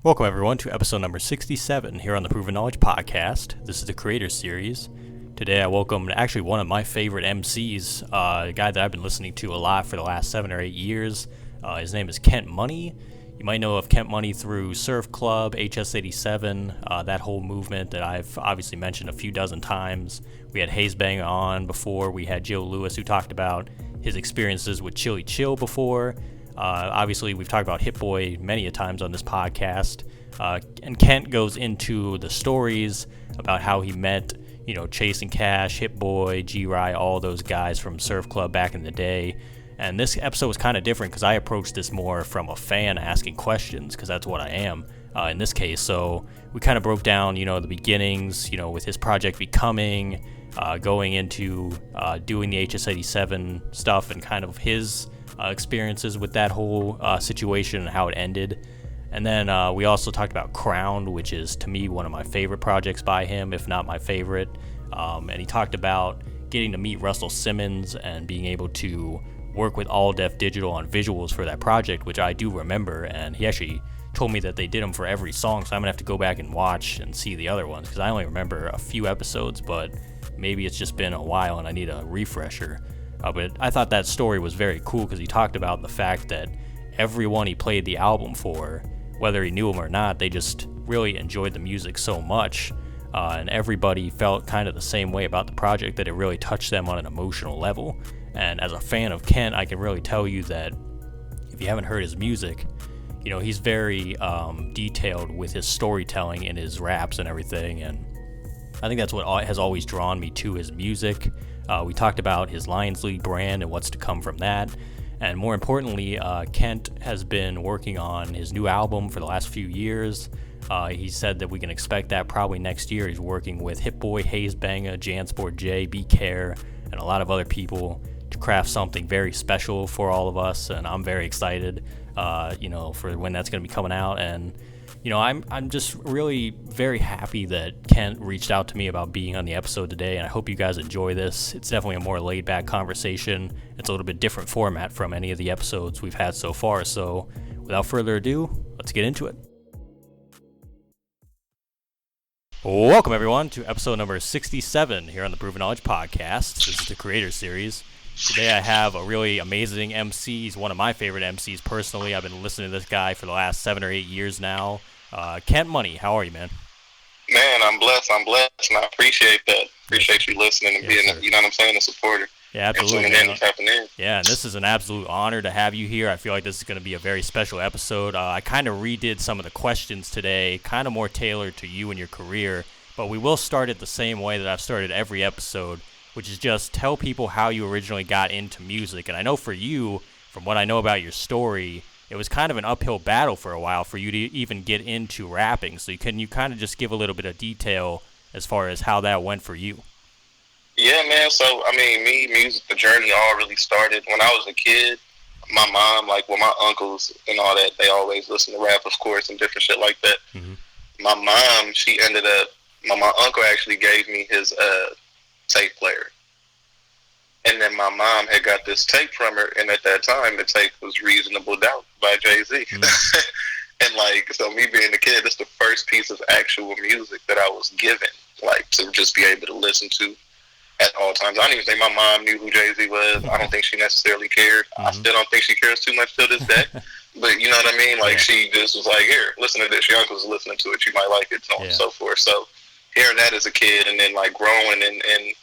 Welcome, everyone, to episode number 67 here on the Proven Knowledge Podcast. This is the Creator Series. Today, I welcome actually one of my favorite MCs, a guy that I've been listening to a lot for the last 7 or 8 years. His name is Kent Money. You might know of Kent Money through Surf Club, HS87, that whole movement that I've obviously mentioned a few dozen times. We had HazeBanga on before. We had Joe Lewis, who talked about his experiences with Chili Chill before. Obviously, we've talked about Hit Boy many a times on this podcast, and Kent goes into the stories about how he met, Chasing Cash, Hit Boy, G-Rye, all those guys from Surf Club back in the day. And this episode was kind of different because I approached this more from a fan asking questions, because that's what I am in this case. So we kind of broke down, the beginnings, with his project Becoming, going into doing the HS87 stuff and kind of his experiences with that whole situation and how it ended. And then we also talked about Crowned, which is, to me, one of my favorite projects by him, if not my favorite. And he talked about getting to meet Russel Simmons and being able to work with All Def Digital on visuals for that project, which I do remember. And he actually told me that they did them for every song, so I'm gonna have to go back and watch and see the other ones, because I only remember a few episodes, but maybe it's just been a while and I need a refresher. But I thought that story was very cool because he talked about the fact that everyone he played the album for, whether he knew him or not, they just really enjoyed the music so much, and everybody felt kind of the same way about the project, that it really touched them on an emotional level. And as a fan of Kent, I can really tell you that if you haven't heard his music, he's very detailed with his storytelling in his raps and everything, and I think that's what has always drawn me to his music. We talked about his Lions League brand and what's to come from that. And more importantly, Kent has been working on his new album for the last few years. He said that we can expect that probably next year. He's working with Hit Boy, HazeBanga, Jansport J, Be Care, and a lot of other people to craft something very special for all of us. And I'm very excited, for when that's going to be coming out. And I'm just really very happy that Kent reached out to me about being on the episode today, and I hope you guys enjoy this. It's definitely a more laid-back conversation. It's a little bit different format from any of the episodes we've had so far, so without further ado, let's get into it. Welcome, everyone, to episode number 67 here on the Proven Knowledge Podcast. This is the Creator Series. Today I have a really amazing MC. He's one of my favorite MCs personally. I've been listening to this guy for the last 7 or 8 years now. Kent Money, how are you, man? Man, I'm blessed, and I appreciate that. Appreciate you listening and being, a supporter. Yeah, absolutely. And tuning in and tapping in. Yeah, and this is an absolute honor to have you here. I feel like this is going to be a very special episode. I kind of redid some of the questions today, kind of more tailored to you and your career, but we will start it the same way that I've started every episode, which is just tell people how you originally got into music. And I know for you, from what I know about your story, it was kind of an uphill battle for a while for you to even get into rapping. So can you kind of just give a little bit of detail as far as how that went for you? Yeah, man. So, music, the journey all really started when I was a kid. My mom, my uncles and all that, they always listen to rap, of course, and different shit like that. Mm-hmm. My mom, my uncle actually gave me his tape player. And then my mom had got this tape from her, and at that time, the tape was Reasonable Doubt by Jay-Z. Mm. And, so me being a kid, it's the first piece of actual music that I was given, to just be able to listen to at all times. I don't even think my mom knew who Jay-Z was. I don't think she necessarily cared. Mm-hmm. I still don't think she cares too much till this day. But you know what I mean? Yeah. She just was like, here, listen to this. Your uncle's listening to it. You might like it, so on and so forth. So hearing that as a kid, and then, growing and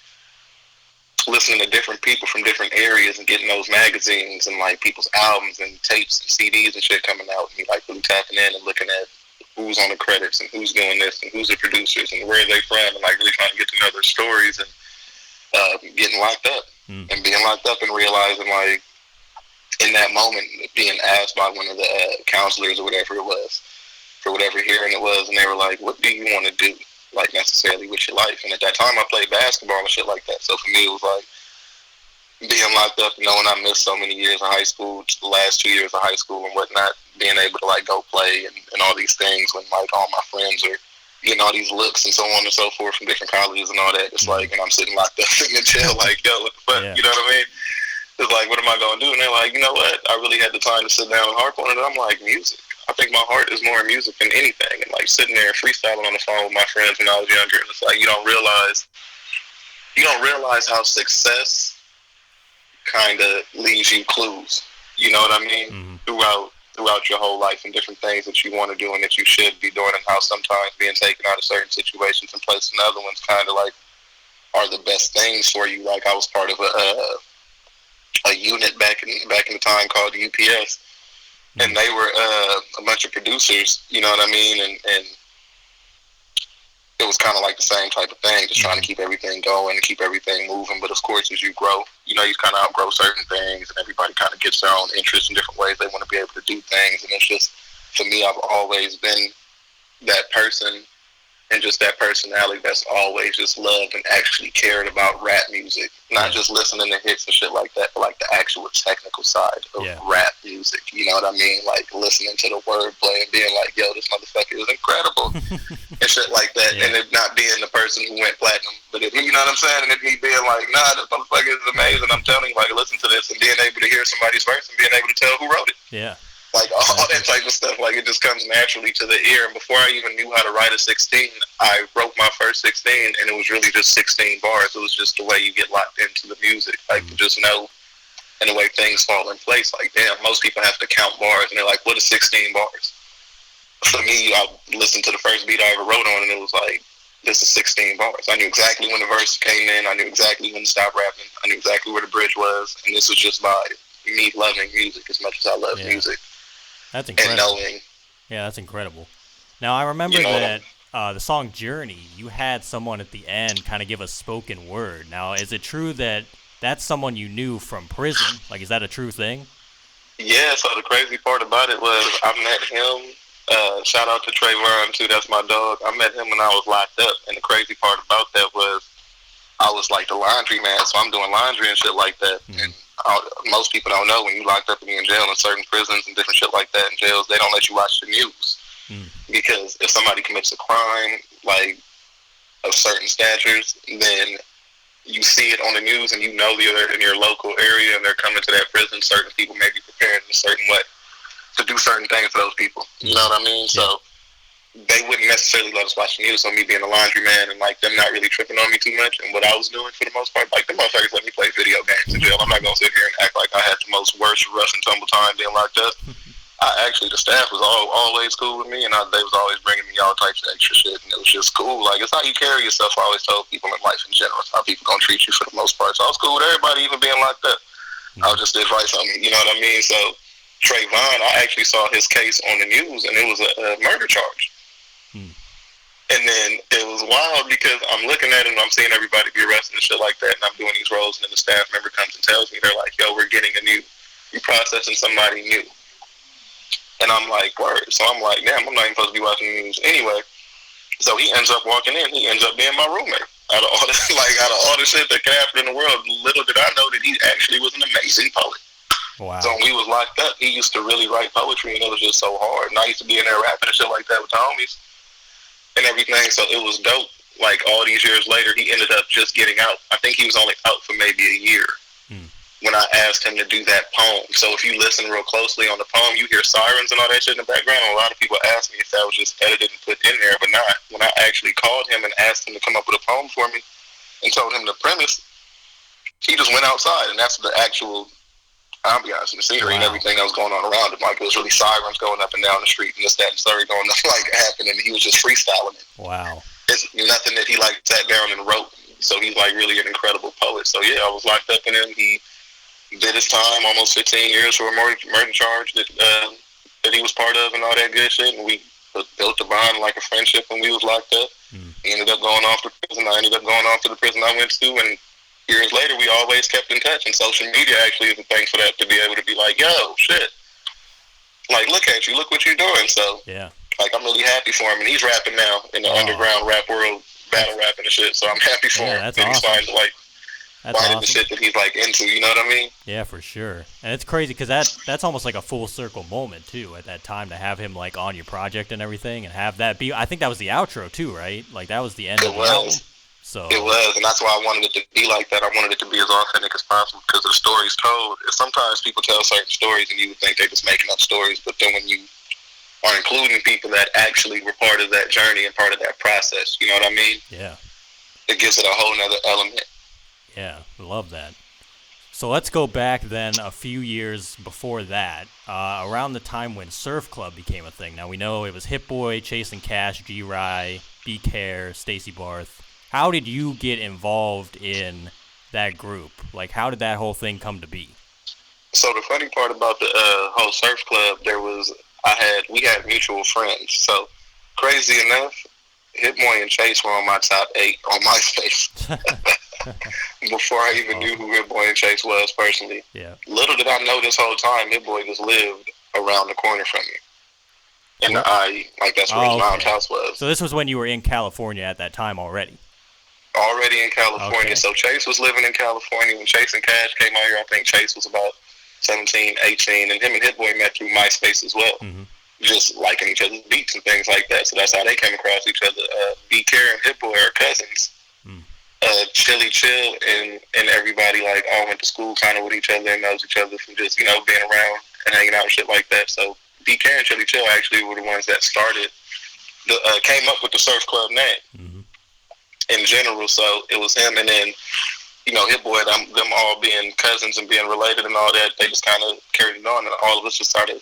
listening to different people from different areas and getting those magazines and people's albums and tapes and CDs and shit coming out, and me really tapping in and looking at who's on the credits and who's doing this and who's the producers and where are they from, and really trying to get to know their stories, and getting locked up and being locked up and realizing in that moment being asked by one of the counselors or whatever it was, for whatever hearing it was, and they were like, what do you want to do necessarily with your life? And at that time I played basketball and shit like that, so for me it was being locked up, knowing I missed so many years of high school, the last 2 years of high school and whatnot, being able to go play and all these things when all my friends are getting all these looks and so on and so forth from different colleges and all that. It's and I'm sitting locked up in the jail yo, what the fuck? Yeah. You know what I mean? It's what am I going to do? And they're like, you know what? I really had the time to sit down and harp on it. And I'm like, music. I think my heart is more in music than anything. And like sitting there freestyling on the phone with my friends when I was younger, and it's like you don't realize how success kind of leaves you clues. You know what I mean? Mm-hmm. Throughout your whole life and different things that you want to do and that you should be doing, and how sometimes being taken out of certain situations and placed in other ones kind of like are the best things for you. Like I was part of a unit back in the time called the UPS, and they were a bunch of producers. You know what I mean? And it was kind of like the same type of thing, just trying to keep everything going and keep everything moving. But of course, as you grow, you kind of outgrow certain things, and everybody kind of gets their own interests in different ways. They want to be able to do things, and it's just, for me, I've always been that person and just that personality that's always just loved and actually cared about rap music. Not just listening to hits and shit like that, but like the actual technical side of rap music. You know what I mean? Like listening to the wordplay and being like, yo, this motherfucker is incredible. And shit like that. And it not being the person who went platinum, but you know what I'm saying? And it me being like, nah, this motherfucker is amazing. I'm telling you, like, listen to this and being able to hear somebody's verse and being able to tell who wrote it. Yeah. Like all that type of stuff, like it just comes naturally to the ear. And before I even knew how to write a 16, I wrote my first 16, and it was really just 16 bars. It was just the way you get locked into the music, like to just know, and the way things fall in place. Like, damn, most people have to count bars, and they're like, what is 16 bars? For me, I listened to the first beat I ever wrote on, and it was like, this is 16 bars. I knew exactly when the verse came in. I knew exactly when to stop rapping. I knew exactly where the bridge was, and this was just by me loving music as much as I love music. That's incredible. And knowing. Yeah, that's incredible. Now, I remember that the song Journey, you had someone at the end kind of give a spoken word. Now, is it true that that's someone you knew from prison? Like, is that a true thing? Yeah, so the crazy part about it was I met him. Shout out to Trayvon, too. That's my dog. I met him when I was locked up. And the crazy part about that was I was like the laundry man, so I'm doing laundry and shit like that. Mm-hmm. And most people don't know, when you locked up and you're in jail in certain prisons and different shit like that in jails, they don't let you watch the news. Because if somebody commits a crime, like of certain statures, then you see it on the news and you know they're in your local area and they're coming to that prison. Certain people may be prepared in a certain way to do certain things for those people. You know what I mean? So they wouldn't necessarily let us watch the news. So me being a laundry man and like them not really tripping on me too much, and what I was doing for the most part, like the motherfuckers let me play video games in jail. I'm not gonna sit here and act like I had the most worst rough and tumble time being locked up. The staff was always cool with me, and they was always bringing me all types of extra shit, and it was just cool. Like, it's how you carry yourself. I always told people in life in general, it's how people gonna treat you for the most part. So I was cool with everybody, even being locked up. I was just the advice on me, you know what I mean? So Trayvon, I actually saw his case on the news, and it was a murder charge. And then it was wild because I'm looking at it and I'm seeing everybody be arrested and shit like that, and I'm doing these roles, and then the staff member comes and tells me, they're like, yo, we're processing somebody new. And I'm like, word. So I'm like, damn, I'm not even supposed to be watching the news anyway. So he ends up walking in. He ends up being my roommate. Out of all the shit that could happen in the world, little did I know that he actually was an amazing poet. Wow. So when we was locked up, he used to really write poetry, and it was just so hard. And I used to be in there rapping and shit like that with the homies and everything. So it was dope. Like all these years later, he ended up just getting out. I think he was only out for maybe a year when I asked him to do that poem. So if you listen real closely on the poem, you hear sirens and all that shit in the background. And a lot of people asked me if that was just edited and put in there, but not. When I actually called him and asked him to come up with a poem for me and told him the premise, he just went outside, and that's the actual ambiance and the scenery and everything that was going on around him. Like, it was really sirens going up and down the street and this, that, and third going up, like, happening. He was just freestyling it. Wow. It's nothing that he, like, sat down and wrote. So he's, like, really an incredible poet. So, yeah, I was locked up in him. He did his time, almost 15 years for a murder charge that he was part of and all that good shit. And we built a bond, like a friendship, when we was locked up. He ended up going off to prison. I ended up going off to the prison I went to, and years later, we always kept in touch, and social media actually is a thing for that, to be able to be like, yo, shit, like, look at you, look what you're doing. So, like, I'm really happy for him, and he's rapping now in the underground rap world, battle rapping and shit, so I'm happy for him. That's and awesome. He's finding, like, the shit that he's, like, into, you know what I mean? Yeah, for sure. And it's crazy, because that's almost like a full circle moment, too, at that time, to have him, like, on your project and everything, and have that be, I think that was the outro, too, right? Like, that was the end of the album. So. It was, and that's why I wanted it to be like that. I wanted it to be as authentic as possible, because the stories told. Sometimes people tell certain stories and you would think they're just making up stories, but then when you are including people that actually were part of that journey and part of that process. You know what I mean? Yeah. It gives it a whole nother element. Yeah, love that. So let's go back then a few years before that, around the time when Surf Club became a thing. Now we know it was Hit Boy, Chase and Cash, G. Rye, B. Care, Stacy Barth. How did you get involved in that group? Like, how did that whole thing come to be? So the funny part about the whole Surf Club, we had mutual friends. So crazy enough, Hit Boy and Chase were on my top 8 on MySpace. Before I even knew who Hit Boy and Chase was personally. Yeah. Little did I know this whole time, Hit Boy just lived around the corner from me. In the IE, like that's where his mom's house was. So this was when you were in California at that time already? Already in California. Okay. So Chase was living in California. When Chase and Cash came out here, I think Chase was about 17, 18, and him and Hit Boy met through MySpace as well. Mm-hmm. Just liking each other's beats and things like that. So that's how they came across each other. B. Care and Hit Boy are cousins. Chili Chill and everybody like all went to school kind of with each other and knows each other from just, being around and hanging out and shit like that. So B. Care and Chili Chill actually were the ones that started came up with the Surf Club name in general. So it was him and then, Hit Boy, them all being cousins and being related and all that, they just kind of carried it on and all of us just started,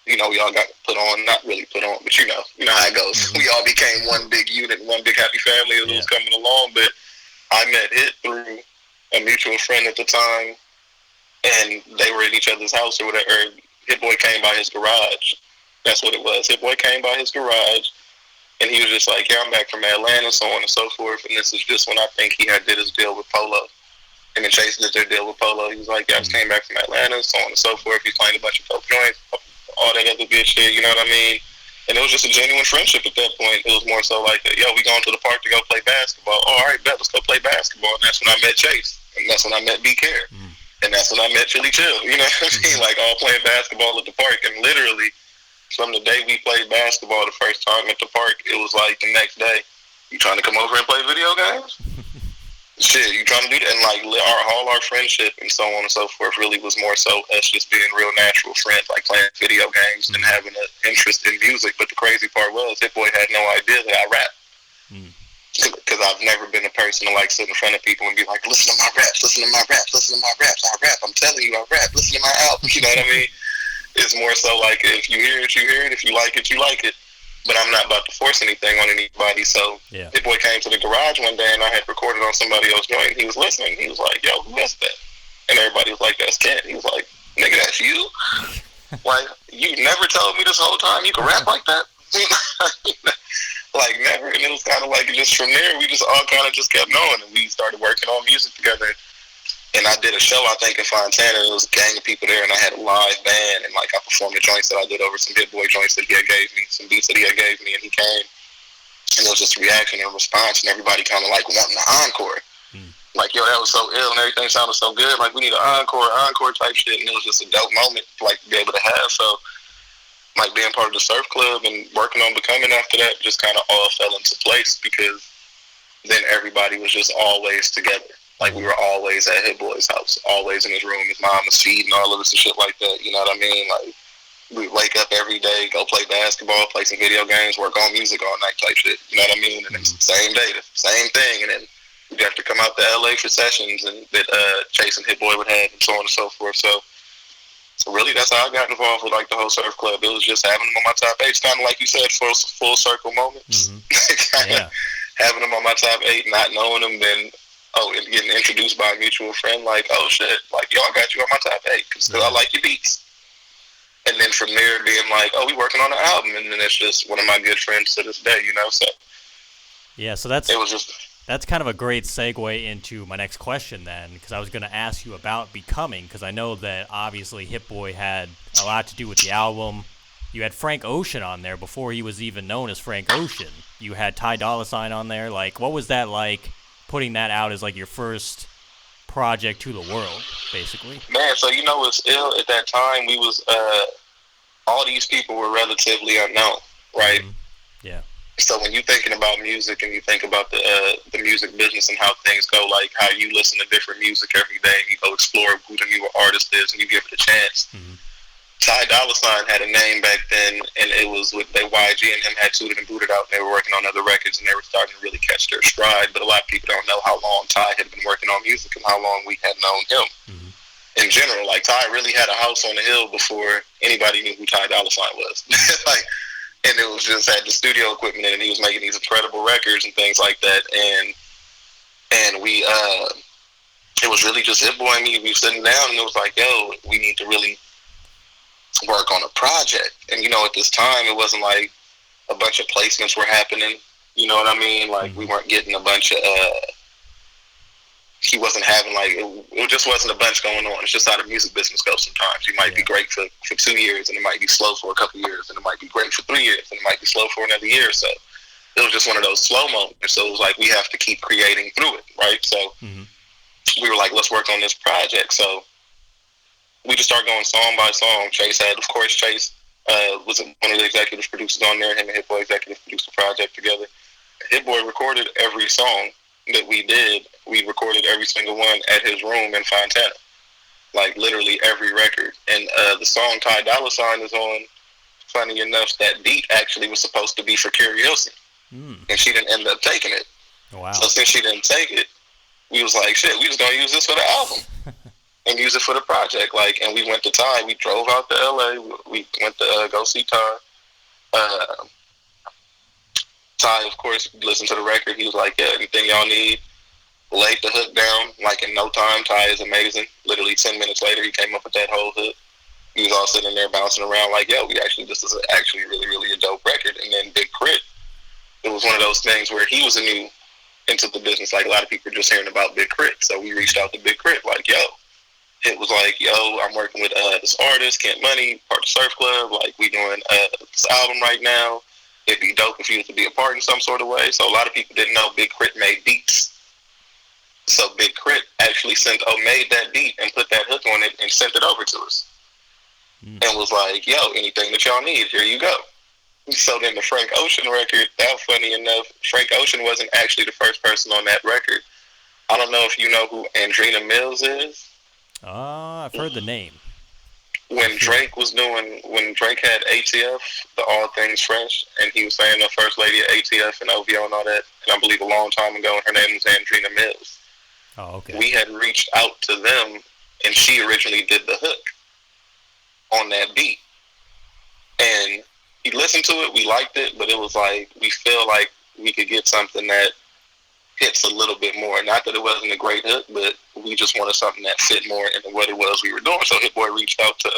we all got put on, not really put on, but you know how it goes. We all became one big unit, one big happy family as it was coming along. But I met Hit through a mutual friend at the time, and they were in each other's house or whatever. Hit Boy came by his garage. That's what it was. Hit Boy came by his garage, and he was just like, yeah, I'm back from Atlanta, so on and so forth. And this is just when I think he did his deal with Polo. And then Chase did their deal with Polo. He was like, yeah, I just came back from Atlanta, so on and so forth. He's playing a bunch of dope joints, all that other good shit, you know what I mean? And it was just a genuine friendship at that point. It was more so like, yo, we going to the park to go play basketball. Oh, all right, bet, let's go play basketball. And that's when I met Chase. And that's when I met B. Care. And that's when I met Chili Chill. You know what I mean? Like, all playing basketball at the park. And literally, from the day we played basketball the first time at the park, it was like the next day, you trying to come over and play video games? Shit, you trying to do that? And like all our friendship and so on and so forth really was more so us just being real natural friends, like playing video games and having an interest in music. But the crazy part was, Hit Boy had no idea that I rap. Because I've never been a person to like sit in front of people and be like, listen to my raps, listen to my raps, listen to my raps, I rap, I'm telling you I rap, listen to my album, you know what I mean? It's more so like, if you hear it, you hear it, if you like it, you like it. But I'm not about to force anything on anybody. So Hit Boy came to the garage one day and I had recorded on somebody else's joint. He was listening. He was like, yo, who is that? And everybody was like, that's Kent. He was like, nigga, that's you? Like, you never told me this whole time you could rap like that? Like, never. And it was kind of like, just from there, we just all kind of just kept knowing. And we started working on music together. And I did a show, I think, in Fontana. It was a gang of people there, and I had a live band. And, like, I performed the joints that I did over some Hit Boy joints that he had gave me, some beats that he had gave me, and he came. And it was just reaction and response, and everybody kind of, like, wanting the encore. Like, yo, that was so ill, and everything sounded so good. Like, we need an encore type shit. And it was just a dope moment, like, to be able to have. So, like, being part of the Surf Club and working on becoming after that just kind of all fell into place because then everybody was just always together. Like, we were always at Hit Boy's house, always in his room. His mom was feeding all of us and shit like that. You know what I mean? Like, we wake up every day, go play basketball, play some video games, work on music all night type shit. You know what I mean? And it's the same day, the same thing. And then we'd have to come out to LA for sessions and that Chase and Hit Boy would have and so on and so forth. So really, that's how I got involved with, like, the whole Surf Club. It was just having them on my top 8. It's kind of like you said, full circle moments. Having them on my top 8, not knowing them, then and getting introduced by a mutual friend, like, oh shit, like, yo, I got you on my top 8 because I like your beats. And then from there being like, oh, we working on an album, and then it's just one of my good friends to this day, you know. So so that's kind of a great segue into my next question then, because I was going to ask you about Becoming, because I know that obviously Hit Boy had a lot to do with the album. You had Frank Ocean on there before he was even known as Frank Ocean. You had Ty Dolla $ign on there. Like, what was that like, putting that out as like your first project to the world, basically? Man, so what's ill at that time, we was all these people were relatively unknown, right? Yeah. So when you're thinking about music and you think about the music business and how things go, like how you listen to different music every day and you go explore who the new artist is and you give it a chance. Ty Dolla had a name back then, and it was with they YG and him had Tooted and Booted out, and they were working on other records, and they were starting to really catch their stride. But a lot of people don't know how long Ty had been working on music and how long we had known him. In general, like Ty really had a house on the hill before anybody knew who Ty Dolla was. Like, and it was just had the studio equipment in, and he was making these incredible records and things like that. And we, it was really just Hit Boy and me. We were sitting down, and it was like, yo, we need to really work on a project. And you know, at this time, it wasn't like a bunch of placements were happening. You know what I mean? Like, we weren't getting a bunch of. He wasn't having like it just wasn't a bunch going on. It's just how the music business goes sometimes. You might be great for 2 years, and it might be slow for a couple years, and it might be great for 3 years, and it might be slow for another year or so. It was just one of those slow moments. So it was like we have to keep creating through it, right? So we were like, let's work on this project. So we just started going song by song. Chase was one of the executive producers on there. Him and Hit Boy executive produced the project together. Hit Boy recorded every song that we did. We recorded every single one at his room in Fontana, like literally every record. And the song Ty Dolla is on, funny enough, that beat actually was supposed to be for Carrie Hilson, and she didn't end up taking it. Wow. So since she didn't take it, we was like, shit, we just gonna use this for the album and use it for the project. Like, and we went to Ty. We drove out to LA. We went to go see Ty. Ty, of course, listened to the record. He was like, yeah, anything y'all need. Laid the hook down, like in no time. Ty is amazing. Literally 10 minutes later, he came up with that whole hook. He was all sitting there bouncing around like, yo, this is actually really, really a dope record. And then Big Crit, it was one of those things where he was new into the business. Like, a lot of people were just hearing about Big Crit. So we reached out to Big Crit, like, yo. It was like, yo, I'm working with this artist, Kent Money, part of Surf Club. Like, we doing this album right now. It'd be dope if you was to be a part in some sort of way. So a lot of people didn't know Big Crit made beats. So Big Crit actually made that beat and put that hook on it and sent it over to us. And was like, yo, anything that y'all need, here you go. So then the Frank Ocean record, that funny enough, Frank Ocean wasn't actually the first person on that record. I don't know if you know who Andrina Mills is. I've heard the name. When Drake had ATF, the All Things Fresh, and he was saying the first lady at ATF and OVO and all that, and I believe a long time ago, her name was Andrina Mills. Oh, okay. We had reached out to them, and she originally did the hook on that beat. And he listened to it, we liked it, but it was like, we feel like we could get something that hits a little bit more. Not that it wasn't a great hook, but we just wanted something that fit more into what it was we were doing. So Hit Boy reached out to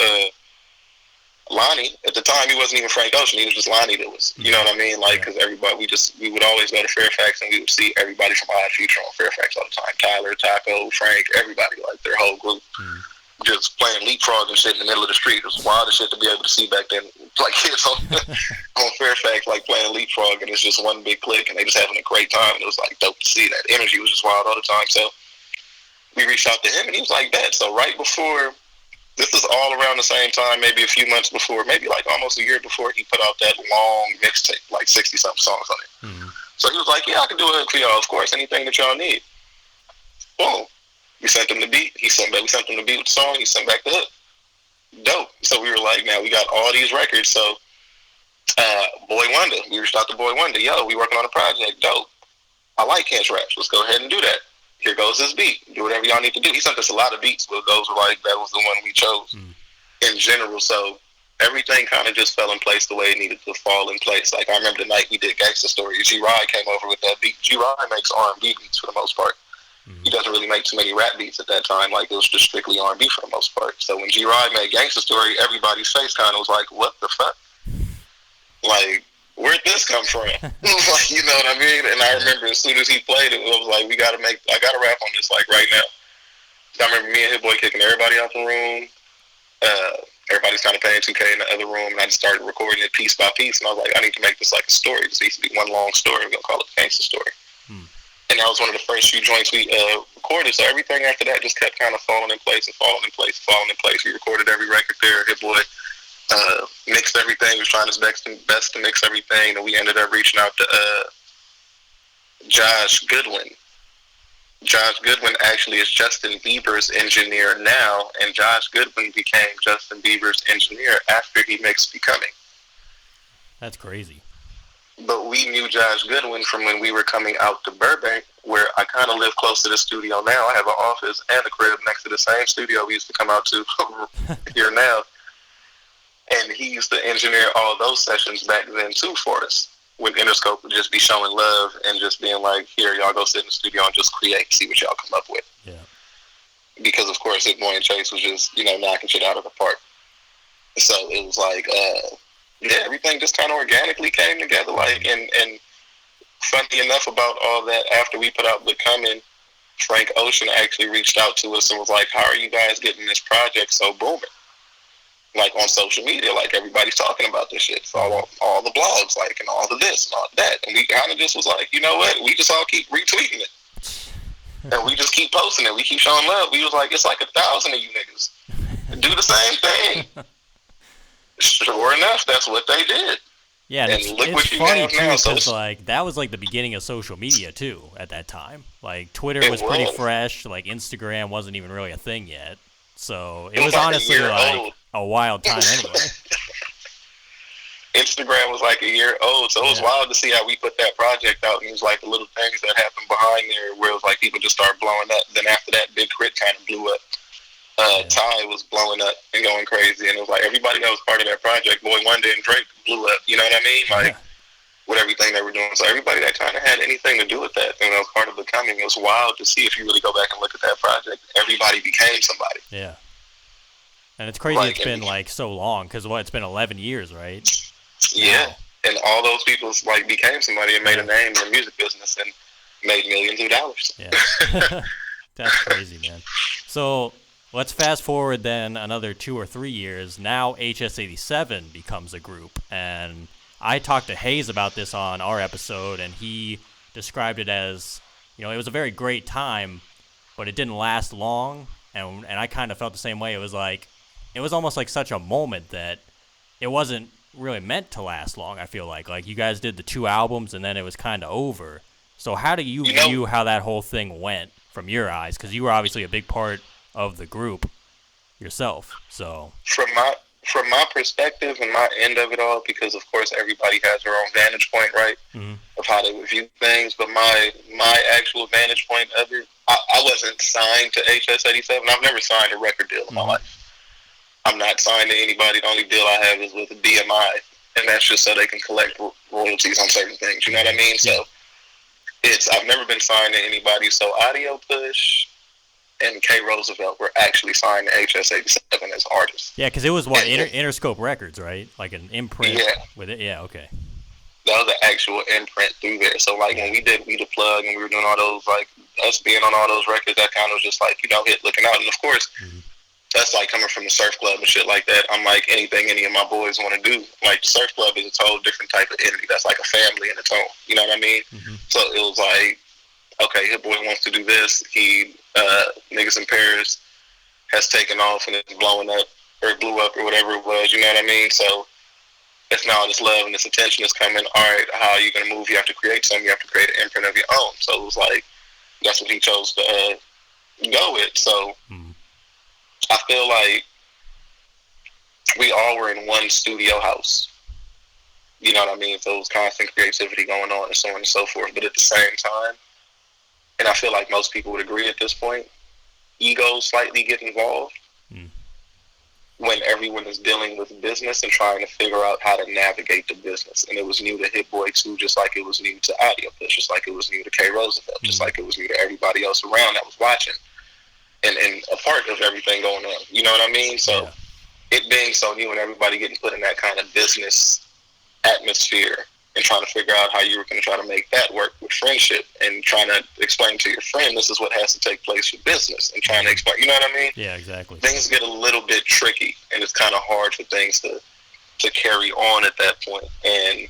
Lonnie. At the time, he wasn't even Frank Ocean. He was just Lonnie that was, you know what I mean? Like, because everybody, we would always go to Fairfax, and we would see everybody from Odd Future on Fairfax all the time. Tyler, Taco, Frank, everybody, like their whole group. Just playing leapfrog and shit in the middle of the street. It was wild as shit to be able to see back then. Like, kids on Fairfax, like, playing leapfrog, and it's just one big click, and they just having a great time. And it was, like, dope to see. That energy was just wild all the time. So we reached out to him, and he was like that. So right before, this is all around the same time, maybe a few months before, maybe, like, almost a year before, he put out that long mixtape, like 60-something songs on it. So he was like, yeah, I can do a hook for y'all, of course, anything that y'all need. Boom. We sent him the beat. We sent him the beat with the song. He sent back the hook. Dope. So we were like, now we got all these records. So Boy Wonder, we reached out to Boy Wonder. Yo, we working on a project. Dope. I like Kent's raps. Let's go ahead and do that. Here goes this beat. Do whatever y'all need to do. He sent us a lot of beats, but those were like, that was the one we chose in general. So everything kind of just fell in place the way it needed to fall in place. Like, I remember the night we did Gangsta Story. G-Rye came over with that beat. G-Rye makes R&B beats for the most part. He doesn't really make too many rap beats at that time. Like, it was just strictly R&B for the most part. So when G-Rye made Gangsta Story, everybody's face kind of was like, what the fuck? Like, where'd this come from? Like, you know what I mean? And I remember as soon as he played it, it was like, I gotta rap on this, like, right now. I remember me and Hit Boy kicking everybody out the room. Everybody's kind of playing 2K in the other room, and I just started recording it piece by piece. And I was like, I need to make this like a story. This needs to be one long story. We're gonna call it Gangsta Story. And that was one of the first few joints we recorded. So everything after that just kept kind of falling in place. We recorded every record there. Hit Boy mixed everything. He was trying his best to mix everything. And we ended up reaching out to Josh Goodwin. Josh Goodwin actually is Justin Bieber's engineer now, and Josh Goodwin became Justin Bieber's engineer after he mixed Becoming. That's crazy. But we knew Josh Goodwin from when we were coming out to Burbank, where I kind of live close to the studio now. I have an office and a crib next to the same studio we used to come out to here now. And he used to engineer all those sessions back then, too, for us. When Interscope would just be showing love and just being like, here, y'all go sit in the studio and just create, see what y'all come up with. Yeah. Because, of course, Hit Boy and Chase was just, knocking shit out of the park. So it was like, everything just kind of organically came together. Like, and funny enough about all that, after we put out Becoming, Frank Ocean actually reached out to us and was like, how are you guys getting this project so booming? Like, on social media, like, everybody's talking about this shit. So all the blogs, like, and all the this and all that. And we kind of just was like, you know what? We just all keep retweeting it. And we just keep posting it. We keep showing love. We was like, it's like 1,000 of you niggas. Do the same thing. Sure enough, that's what they did. Yeah, and look what you funny, too, because, like, that was, like, the beginning of social media, too, at that time. Like, Twitter was pretty fresh. Like, Instagram wasn't even really a thing yet. So it was honestly like a wild time anyway. Instagram was like a year old, so it was wild to see how we put that project out, and it was like the little things that happened behind there where it was like people just started blowing up. Then after that, Big Crit kind of blew up. Ty was blowing up and going crazy, and it was like everybody that was part of that project, Boy Wonder and Drake, blew up. You know what I mean? Like, with everything they were doing. So everybody that kind of had anything to do with that thing that was part of Becoming, it was wild to see if you really go back and look at that project. Everybody became somebody. Yeah. And it's crazy it's been, like, so long, because, it's been 11 years, right? Yeah. Wow. And all those people, like, became somebody and made a name in the music business and made millions of dollars. Yeah. That's crazy, man. So let's fast forward then another 2 or 3 years. Now HS87 becomes a group, and I talked to Haze about this on our episode, and he described it as, it was a very great time, but it didn't last long, and I kind of felt the same way. It was almost like such a moment that it wasn't really meant to last long, I feel like. Like, you guys did the 2 albums, and then it was kind of over. So how do you view how that whole thing went from your eyes? Because you were obviously a big part of the group yourself. So From my perspective and my end of it all, because of course everybody has their own vantage point, right, of how they would view things. But my actual vantage point of it, I wasn't signed to HS87. I've never signed a record deal in my life. I'm not signed to anybody. The only deal I have is with a BMI, and that's just so they can collect royalties on certain things. You know what I mean? So I've never been signed to anybody. So Audio Push and K. Roosevelt were actually signed to HS87 as artists. Yeah, because it was Interscope Records, right? Like an imprint with it. Yeah, okay. That was an actual imprint through there. So, like, when we did We The Plug and we were doing all those, like, us being on all those records, that kind of was just like, hit looking out. And of course, that's like coming from the surf club and shit like that. I'm like, anything any of my boys want to do. Like, the surf club is a whole different type of entity. That's like a family in its own. You know what I mean? So it was like, okay, Hit Boy wants to do this. He, Niggas in Paris has taken off and it's blowing up or blew up or whatever it was. You know what I mean? So it's now this love and this attention is coming. All right, how are you going to move? You have to create something. You have to create an imprint of your own. So it was like, that's what he chose to go with. So I feel like we all were in one studio house. You know what I mean? So it was constant creativity going on and so on and so forth. But at the same time, and I feel like most people would agree at this point, egos slightly get involved when everyone is dealing with business and trying to figure out how to navigate the business. And it was new to Hit Boy too, just like it was new to Audio Push, just like it was new to K. Roosevelt, just like it was new to everybody else around that was watching and a part of everything going on. You know what I mean? So it being so new and everybody getting put in that kind of business atmosphere and trying to figure out how you were going to try to make that work with friendship and trying to explain to your friend this is what has to take place for business and trying to explain, you know what I mean? Yeah, exactly. Things get a little bit tricky and it's kind of hard for things to carry on at that point. And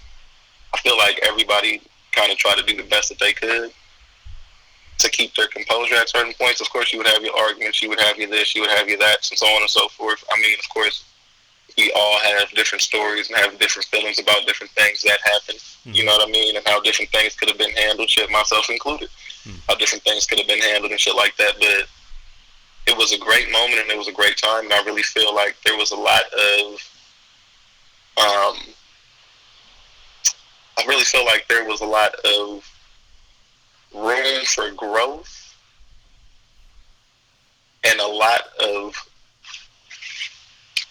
I feel like everybody kind of tried to do the best that they could to keep their composure at certain points. Of course, you would have your arguments, you would have your this, you would have your that, and so on and so forth. I mean, of course, we all have different stories and have different feelings about different things that happened. You know what I mean? And how different things could have been handled, shit, myself included. how different things could have been handled and shit like that. But it was a great moment and it was a great time. And I really feel like there was a lot of, I really feel like there was a lot of room for growth and a lot of,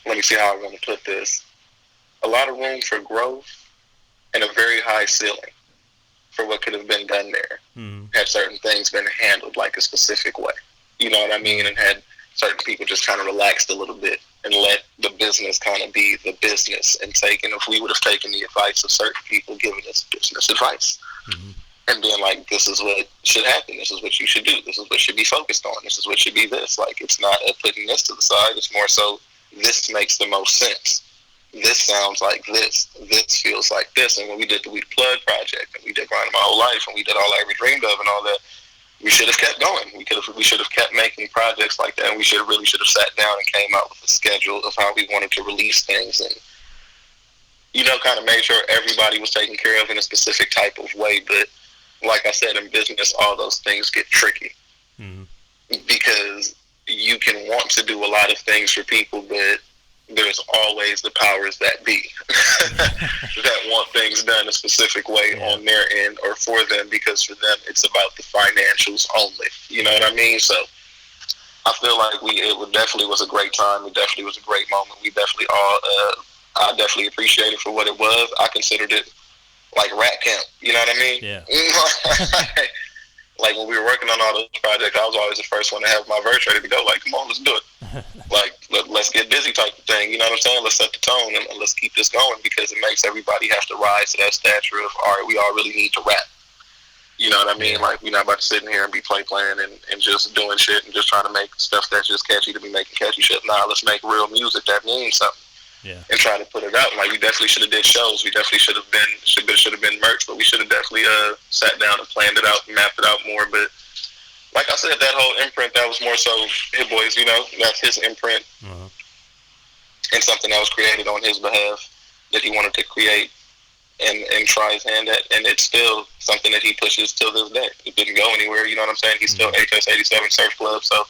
let me see how I want to put this, a lot of room for growth and a very high ceiling for what could have been done there. Had certain things been handled like a specific way. You know what I mean? And had certain people just kind of relaxed a little bit and let the business kind of be the business and taken, if we would have taken the advice of certain people giving us business advice and being like, this is what should happen. This is what you should do. This is what should be focused on. This is what should be this. Like, it's not putting this to the side. It's more so, this makes the most sense. This sounds like this. This feels like this. And when we did the We the Plug project, and we did Grind My Whole Life, and we did All I Ever Dreamed Of and all that, we should have kept going. We should have kept making projects like that, and we should have sat down and came out with a schedule of how we wanted to release things, and kind of made sure everybody was taken care of in a specific type of way. But like I said, in business, all those things get tricky because you can want to do a lot of things for people, but there's always the powers that be that want things done a specific way on their end or for them, because for them it's about the financials only. You know what I mean? So I feel like it definitely was a great time. It definitely was a great moment. We definitely all, I definitely appreciate it for what it was. I considered it like rat camp. You know what I mean? Yeah. Like when we were working on all those projects, I was always the first one to have my verse ready to go. Like, come on, let's do it. Like, let's get busy type of thing. You know what I'm saying? Let's set the tone and let's keep this going, because it makes everybody have to rise to that stature of, all right, we all really need to rap. You know what I mean? Like, we're not about to sit in here and be playing and just doing shit and just trying to make stuff that's just catchy to be making catchy shit. Nah, let's make real music that means something. Yeah. And try to put it out. Like, we definitely should have did shows. We definitely should have been merch, but we should have definitely sat down and planned it out and mapped it out more. But like I said, that whole imprint, that was more so Hit Boys, that's his imprint and something that was created on his behalf that he wanted to create and try his hand at. And it's still something that he pushes till this day. It didn't go anywhere, you know what I'm saying? He's still HS87 Surf Club, so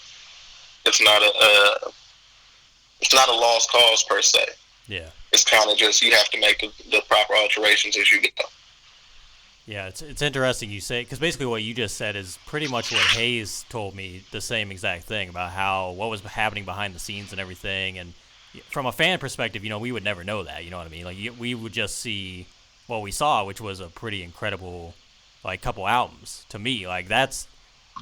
it's not a lost cause per se. Yeah. It's kind of just, you have to make the proper alterations as you go. Yeah, it's interesting you say, because basically what you just said is pretty much what Haze told me, the same exact thing about what was happening behind the scenes and everything. And from a fan perspective, we would never know that, you know what I mean? Like, we would just see what we saw, which was a pretty incredible, like, couple albums to me. Like,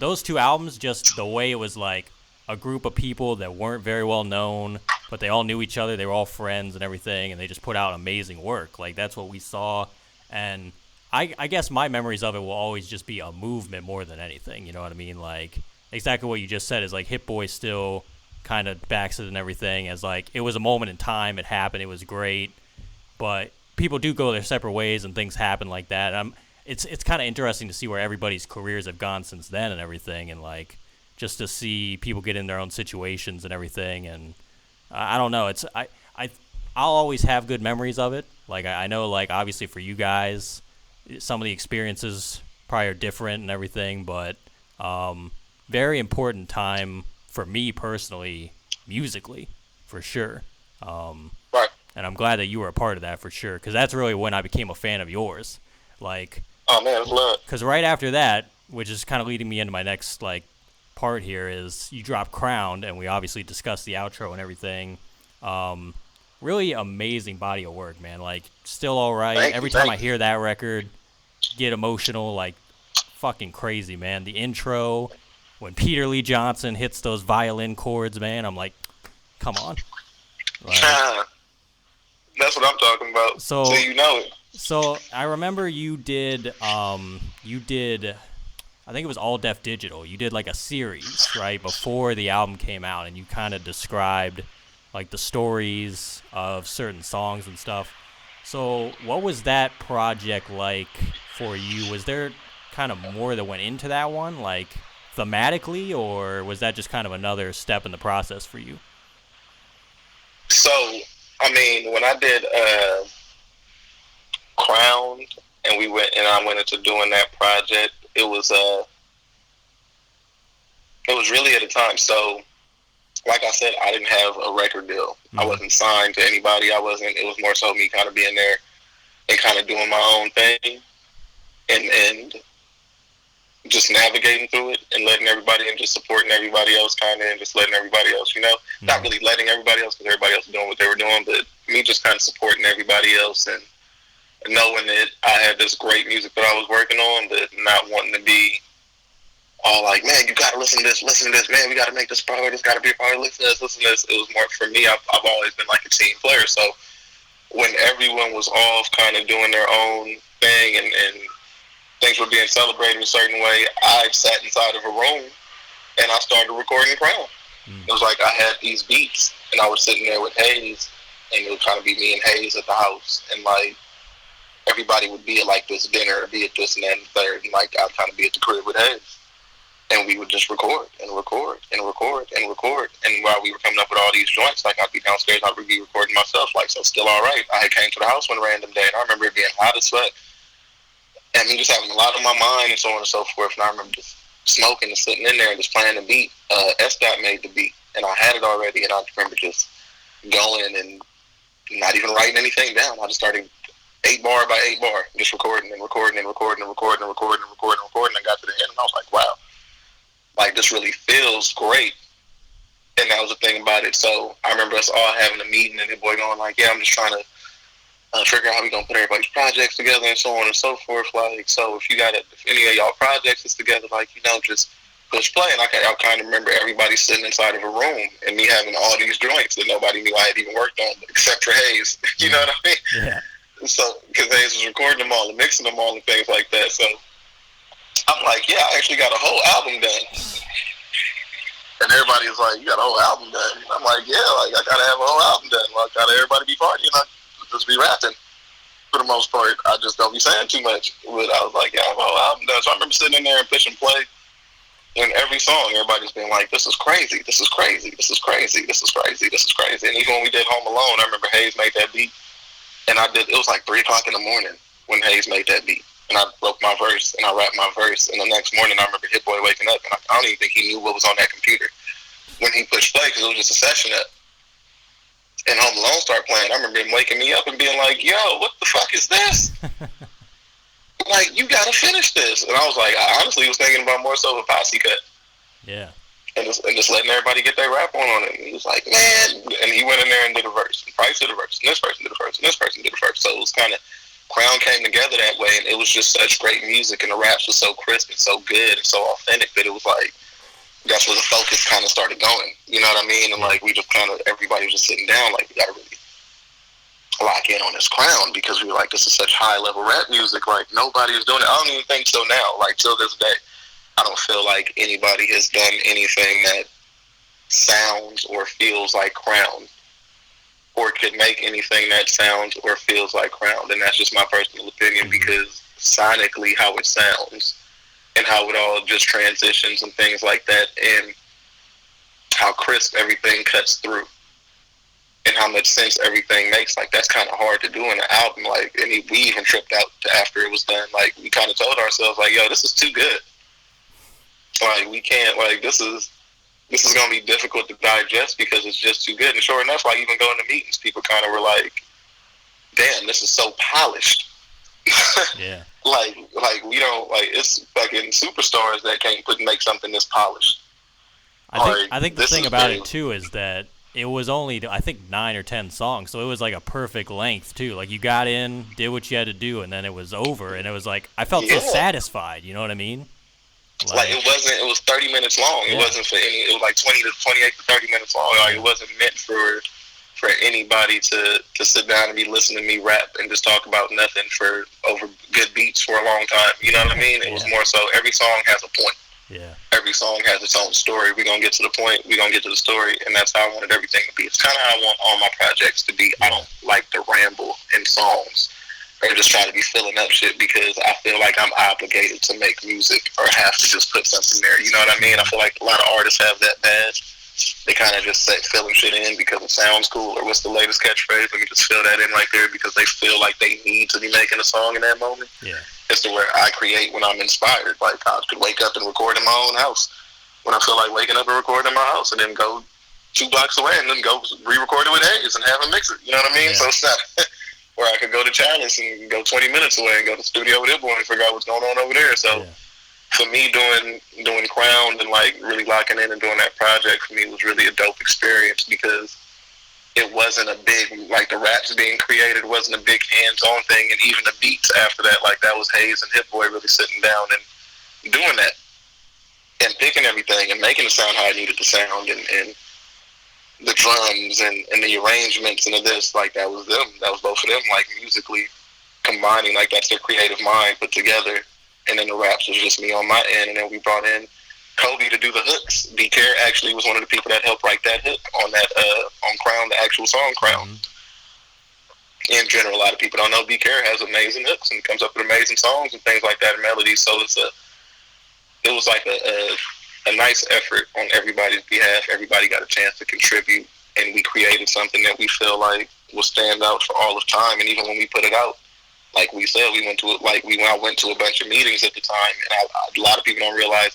those two albums, just the way it was like a group of people that weren't very well known, but they all knew each other, they were all friends and everything, and they just put out amazing work. Like, that's what we saw. And I guess my memories of it will always just be a movement more than anything, you know what I mean? Like, exactly what you just said is, like, Hit Boy still kind of backs it and everything as, like, it was a moment in time, it happened, it was great, but people do go their separate ways and things happen like that. It's kind of interesting to see where everybody's careers have gone since then and everything, and, like, just to see people get in their own situations and everything. And I don't know, I'll always have good memories of it. Like, I know, like, obviously for you guys, some of the experiences probably are different and everything, but very important time for me personally, musically, for sure. Right. And I'm glad that you were a part of that for sure, because that's really when I became a fan of yours. Like, oh man, it's love. Because right after that, which is kind of leading me into my next, like, part here, is you dropped Crowned, and we obviously discussed the outro and everything. Really amazing body of work, man. Like, still all right. Every time I hear that record, get emotional, like, fucking crazy, man. The intro, when Peter Lee Johnson hits those violin chords, man, I'm like, come on. Like, that's what I'm talking about. So you know it. So I remember you did, I think it was All Def Digital. You did, like, a series, right, before the album came out, and you kind of described, like, the stories of certain songs and stuff. So what was that project like for you? Was there kind of more that went into that one, like, thematically, or was that just kind of another step in the process for you? So, I mean, when I did Crowned, and I went into doing that project, it was It was really at a time. So, like I said, I didn't have a record deal. I wasn't signed to anybody. It was more so me kind of being there and kind of doing my own thing and just navigating through it and letting everybody and just supporting everybody else kind of and just letting everybody else, not really letting everybody else because everybody else was doing what they were doing, but me just kind of supporting everybody else and knowing that I had this great music that I was working on, but not wanting to be all like, man, you got to listen to this, man, we got to make this part, this got to be a part, listen to this. It was more for me. I've always been like a team player, so when everyone was off kind of doing their own thing and things were being celebrated a certain way, I sat inside of a room and I started recording Crown. It was like I had these beats and I was sitting there with Haze and it would kind of be me and Haze at the house and like everybody would be at like this dinner or be at this and that and third and like I'd kind of be at the crib with Haze. And we would just record and record and record and record. And while we were coming up with all these joints, like I'd be downstairs, I'd be recording myself, like, so Still Alright. I had came to the house one random day, and I remember it being hot as fuck. And me just having a lot on my mind and so on and so forth. And I remember just smoking and sitting in there and just playing the beat. S-Dot made the beat, and I had it already. And I remember just going and not even writing anything down. I just started 8 bar by 8 bar, just recording and recording and recording and recording and recording and recording and recording. And I got to the end, and I was like, wow. Like, this really feels great. And that was the thing about it. So I remember us all having a meeting and the boy going like, yeah, I'm just trying to figure out how we going to put everybody's projects together and so on and so forth. Like, so if any of y'all projects is together, like, just push play. And I kind of remember everybody sitting inside of a room and me having all these joints that nobody knew I had even worked on except for Haze. You know what I mean? Yeah. So, because Haze was recording them all and mixing them all and things like that. So I'm like, yeah, I actually got a whole album done. And everybody was like, you got a whole album done. And I'm like, yeah, like, I got to have a whole album done. Like, got to everybody be partying. I just be rapping. For the most part, I just don't be saying too much. But I was like, yeah, I have a whole album done. So I remember sitting in there and pushing play. And every song, everybody's been like, this is crazy. This is crazy. This is crazy. This is crazy. This is crazy. And even when we did Home Alone, I remember Haze made that beat. And it was like 3 o'clock in the morning when Haze made that beat. And I broke my verse, and I rapped my verse. And the next morning, I remember Hit Boy waking up, and I don't even think he knew what was on that computer when he pushed play, because it was just a session up. And Home Alone started playing. I remember him waking me up and being like, yo, what the fuck is this? Like, you got to finish this. And I was like, I honestly was thinking about more so of a posse cut. Yeah. And just letting everybody get their rap on it. And he was like, man. And he went in there and did a verse. And Price did a verse. And this person did a verse. And this person did a verse. So it was kind of, Crown came together that way. And it was just such great music. And the raps were so crisp and so good and so authentic that it was like, that's where the focus kind of started going. You know what I mean? And like, we just kind of, everybody was just sitting down, like, we got to really lock in on this Crown, because we were like, this is such high level rap music. Like, nobody is doing it. I don't even think so now. Like, till this day, I don't feel like anybody has done anything that sounds or feels like Crown, or could make anything that sounds or feels like Crown. And that's just my personal opinion, because sonically how it sounds and how it all just transitions and things like that, and how crisp everything cuts through and how much sense everything makes. Like, that's kind of hard to do in an album. Like, and we even tripped out after it was done. Like, we kind of told ourselves, like, yo, this is too good. Like, we can't, like, this is going to be difficult to digest because it's just too good. And sure enough, like, even going to meetings, people kind of were like, damn, this is so polished. Yeah. Like we don't, like, it's fucking superstars that can't make something this polished. I think the thing about it too is that it was only, I think, 9 or 10 songs, so it was like a perfect length too. Like, you got in, did what you had to do, and then it was over, and it was like, I felt so satisfied. You know what I mean? Like, it was 30 minutes long. It wasn't for any. It was like 20 to 28 to 30 minutes long. Like, it wasn't meant for anybody to sit down and be listening to me rap and just talk about nothing for over good beats for a long time. You know what I mean? It was more so every song has a point. Yeah. Every song has its own story. We're going to get to the point. We're going to get to the story. And that's how I wanted everything to be. It's kind of how I want all my projects to be. I don't like to ramble in songs or just try to be filling up shit, because I feel like I'm obligated to make music or have to just put something there. You know what I mean? I feel like a lot of artists have that bad. They kind of just filling shit in because it sounds cool, or what's the latest catchphrase? Let me just fill that in right there, because they feel like they need to be making a song in that moment. Yeah. It's to where I create when I'm inspired. Like, I could wake up and record in my own house. when I feel like waking up and recording in my house, and then go 2 blocks away and then go re-record it with Haze and have him mix it. You know what I mean? Yeah. So it's not where I could go to Chalice and go 20 minutes away and go to the studio with Hit Boy and figure out what's going on over there. So for me, doing Crowned and like really locking in and doing that project for me was really a dope experience, because it wasn't a big, like, the raps being created wasn't a big hands-on thing, and even the beats after that, like, that was Haze and Hit Boy really sitting down and doing that and picking everything and making it sound how it needed to sound, and the drums and the arrangements and this, like, that was them. That was both of them, like, musically combining, like, that's their creative mind put together, and then the raps was just me on my end, and then we brought in Kobe to do the hooks. B. Care actually was one of the people that helped write that hook on that on Crown, the actual song Crown. Mm-hmm. In general, a lot of people don't know B. Care has amazing hooks and comes up with amazing songs and things like that and melodies. So it was like a nice effort on everybody's behalf. Everybody got a chance to contribute, and we created something that we feel like will stand out for all of time. And even when we put it out, like we said, I went to a bunch of meetings at the time, and a lot of people don't realize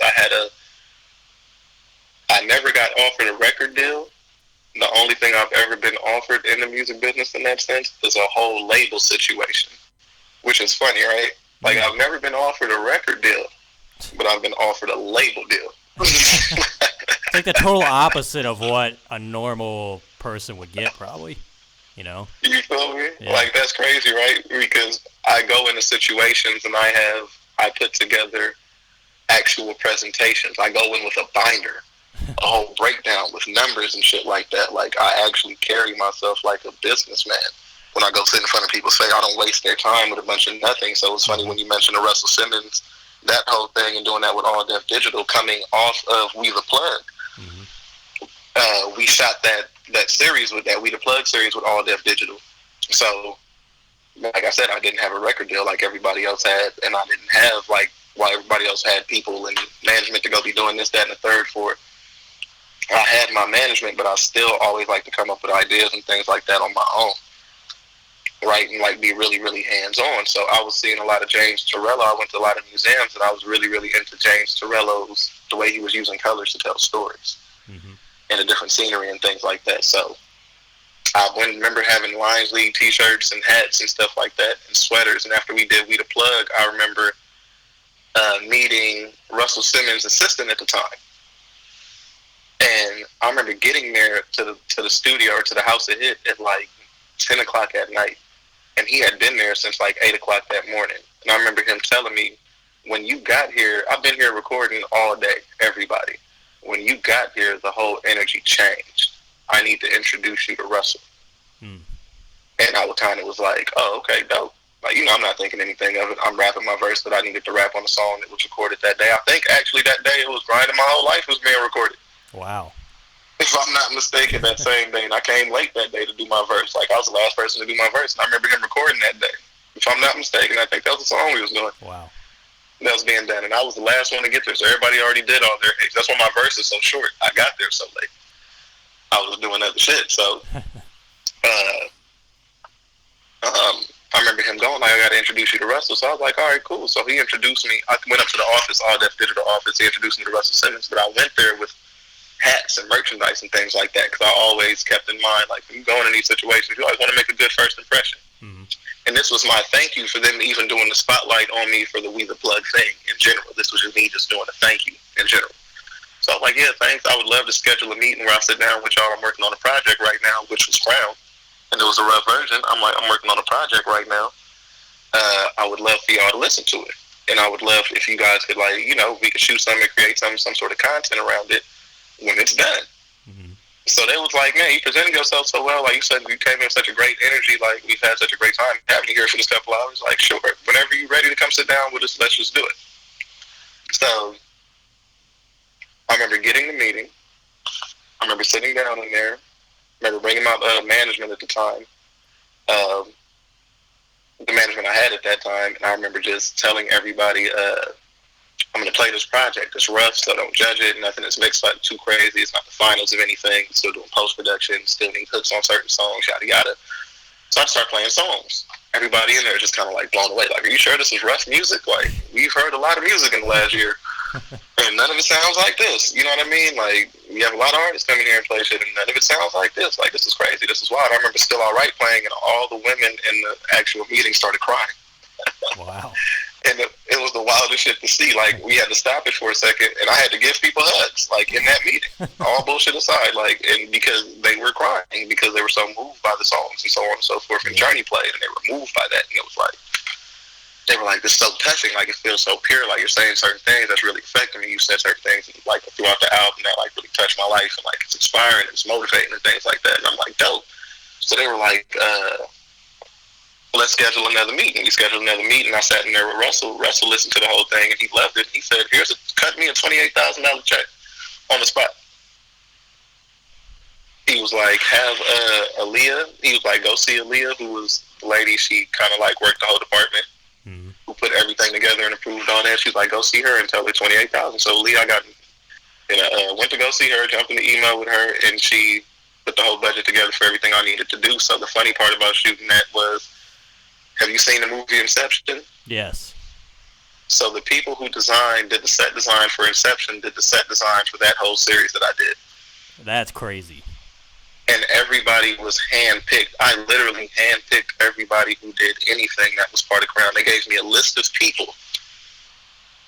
I never got offered a record deal. The only thing I've ever been offered in the music business in that sense is a whole label situation, which is funny, right? Like, I've never been offered a record deal, but I've been offered a label deal. It's like the total opposite of what a normal person would get, probably. You know? You feel me? Yeah. Like, that's crazy, right? Because I go into situations and I put together actual presentations. I go in with a binder, a whole breakdown with numbers and shit like that. Like, I actually carry myself like a businessman. When I go sit in front of people, say I don't waste their time with a bunch of nothing. So it's funny when you mention the Russel Simmons, that whole thing, and doing that with All Def Digital, coming off of We The Plug. We shot that series with that We The Plug series with All Def Digital. So, like I said, I didn't have a record deal like everybody else had, and I didn't have, like, while everybody else had people and management to go be doing this, that, and the third for it. I had my management, but I still always like to come up with ideas and things like that on my own, right? And, like, be really, really hands-on. So I was seeing a lot of James Torello. I went to a lot of museums, and I was really, really into James Torello's, the way he was using colors to tell stories. And the different scenery and things like that. So I remember having Lions League t-shirts and hats and stuff like that and sweaters. And after we did We The Plug, I remember meeting Russell Simmons' assistant at the time. And I remember getting there to the studio or to the house of Hit at like 10 o'clock at night. And he had been there since like 8 o'clock that morning. And I remember him telling me, when you got here, I've been here recording all day, everybody. When you got here, the whole energy changed. I need to introduce you to Russell. And I kind of was like, oh, okay, dope. Like, you know, I'm not thinking anything of it. I'm rapping my verse that I needed to rap on the song that was recorded that day. I think actually that day it was Grinding My Whole Life was being recorded. Wow. If I'm not mistaken, that same day. And I came late that day to do my verse. Like, I was the last person to do my verse. And I remember him recording that day. If I'm not mistaken, I think that was the song we was doing. Wow. That was being done, and I was the last one to get there, so everybody already did all their hits. That's why my verse is so short. I got there so late. I was doing other shit, so I remember him going, like, I got to introduce you to Russell. So I was like, all right, cool. So he introduced me. I went up to the office, All Def Digital office. He introduced me to Russell Simmons, but I went there with hats and merchandise and things like that, because I always kept in mind, like, when you go in these situations, you always want to make a good first impression. And this was my thank you for them even doing the spotlight on me for the We The Plug thing in general. This was just me just doing a thank you in general. So I'm like, yeah, thanks. I would love to schedule a meeting where I sit down with y'all. I'm working on a project right now, which was Crown. And it was a rough version. I'm like, I'm working on a project right now. I would love for y'all to listen to it. And I would love if you guys could, like, you know, we could shoot something, create some sort of content around it when it's done. So they was like, man, you presented yourself so well. Like you said, you came in with such a great energy. Like, we've had such a great time having you here for this couple hours. Like, sure, whenever you're ready to come sit down with us, let's just do it. So I remember getting the meeting. I remember sitting down in there. I remember bringing my management at the time. The management I had at that time. And I remember just telling everybody, I'm going to play this project. It's rough, so don't judge it. Nothing is mixed like too crazy. It's not the finals of anything. Still doing post-production. Still need hooks on certain songs, yada, yada. So I start playing songs. Everybody in there is just kind of like blown away. Like, are you sure this is rough music? Like, we've heard a lot of music in the last year. And and none of it sounds like this. You know what I mean? Like, we have a lot of artists coming here and play shit, and none of it sounds like this. Like, this is crazy. This is wild. I remember Still Alright playing, and all the women in the actual meeting started crying. Wow. And it was the wildest shit to see. Like, we had to stop it for a second, and I had to give people hugs, like, in that meeting. All bullshit aside, like, and because they were crying, because they were so moved by the songs and so on and so forth. And Journey played, and they were moved by that, and it was like, they were like, this is so touching, like, it feels so pure, like, you're saying certain things that's really affecting me. You said certain things, like, throughout the album that, like, really touched my life, and, like, it's inspiring, and it's motivating, and things like that. And I'm like, dope. So they were like, let's schedule another meeting. We scheduled another meeting. I sat in there with Russell. Russell listened to the whole thing, and he loved it. He said, cut me a $28,000 check on the spot. He was like, have Aaliyah. He was like, go see Aaliyah, who was the lady. She kind of, like, worked the whole department. Who put everything together and approved all that. She's like, go see her and tell her $28,000. So Lee, went to go see her, jumped in the email with her, and she put the whole budget together for everything I needed to do. So the funny part about shooting that was, have you seen the movie Inception? Yes. So the people who did the set design for Inception, did the set design for that whole series that I did. That's crazy. And everybody was handpicked. I literally handpicked everybody who did anything that was part of Crown. They gave me a list of people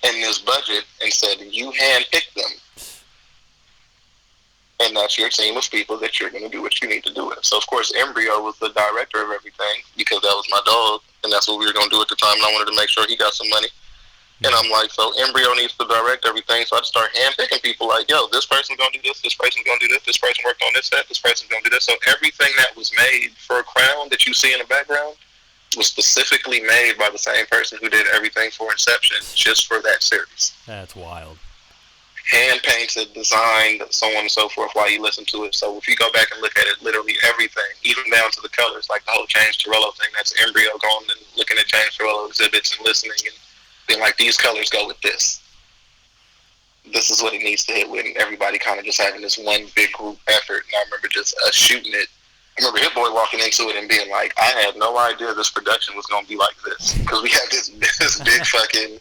in this budget and said, you handpick them. And that's your team of people that you're going to do what you need to do with. So, of course, Embryo was the director of everything because that was my dog, and that's what we were going to do at the time, and I wanted to make sure he got some money. And I'm like, so Embryo needs to direct everything, so I just started handpicking people like, yo, this person's going to do this person's going to do this person worked on this set, this person's going to do this. So everything that was made for a Crown that you see in the background was specifically made by the same person who did everything for Inception just for that series. That's wild. Hand-painted, designed, so on and so forth while you listen to it. So if you go back and look at it, literally everything, even down to the colors, like the whole James Torello thing, that's Embryo going and looking at James Torello exhibits and listening and being like, these colors go with this. This is what it needs to hit with, and everybody kind of just having this one big group effort. And I remember just shooting it. I remember Hit Boy walking into it and being like, I had no idea this production was going to be like this. Because we had this big fucking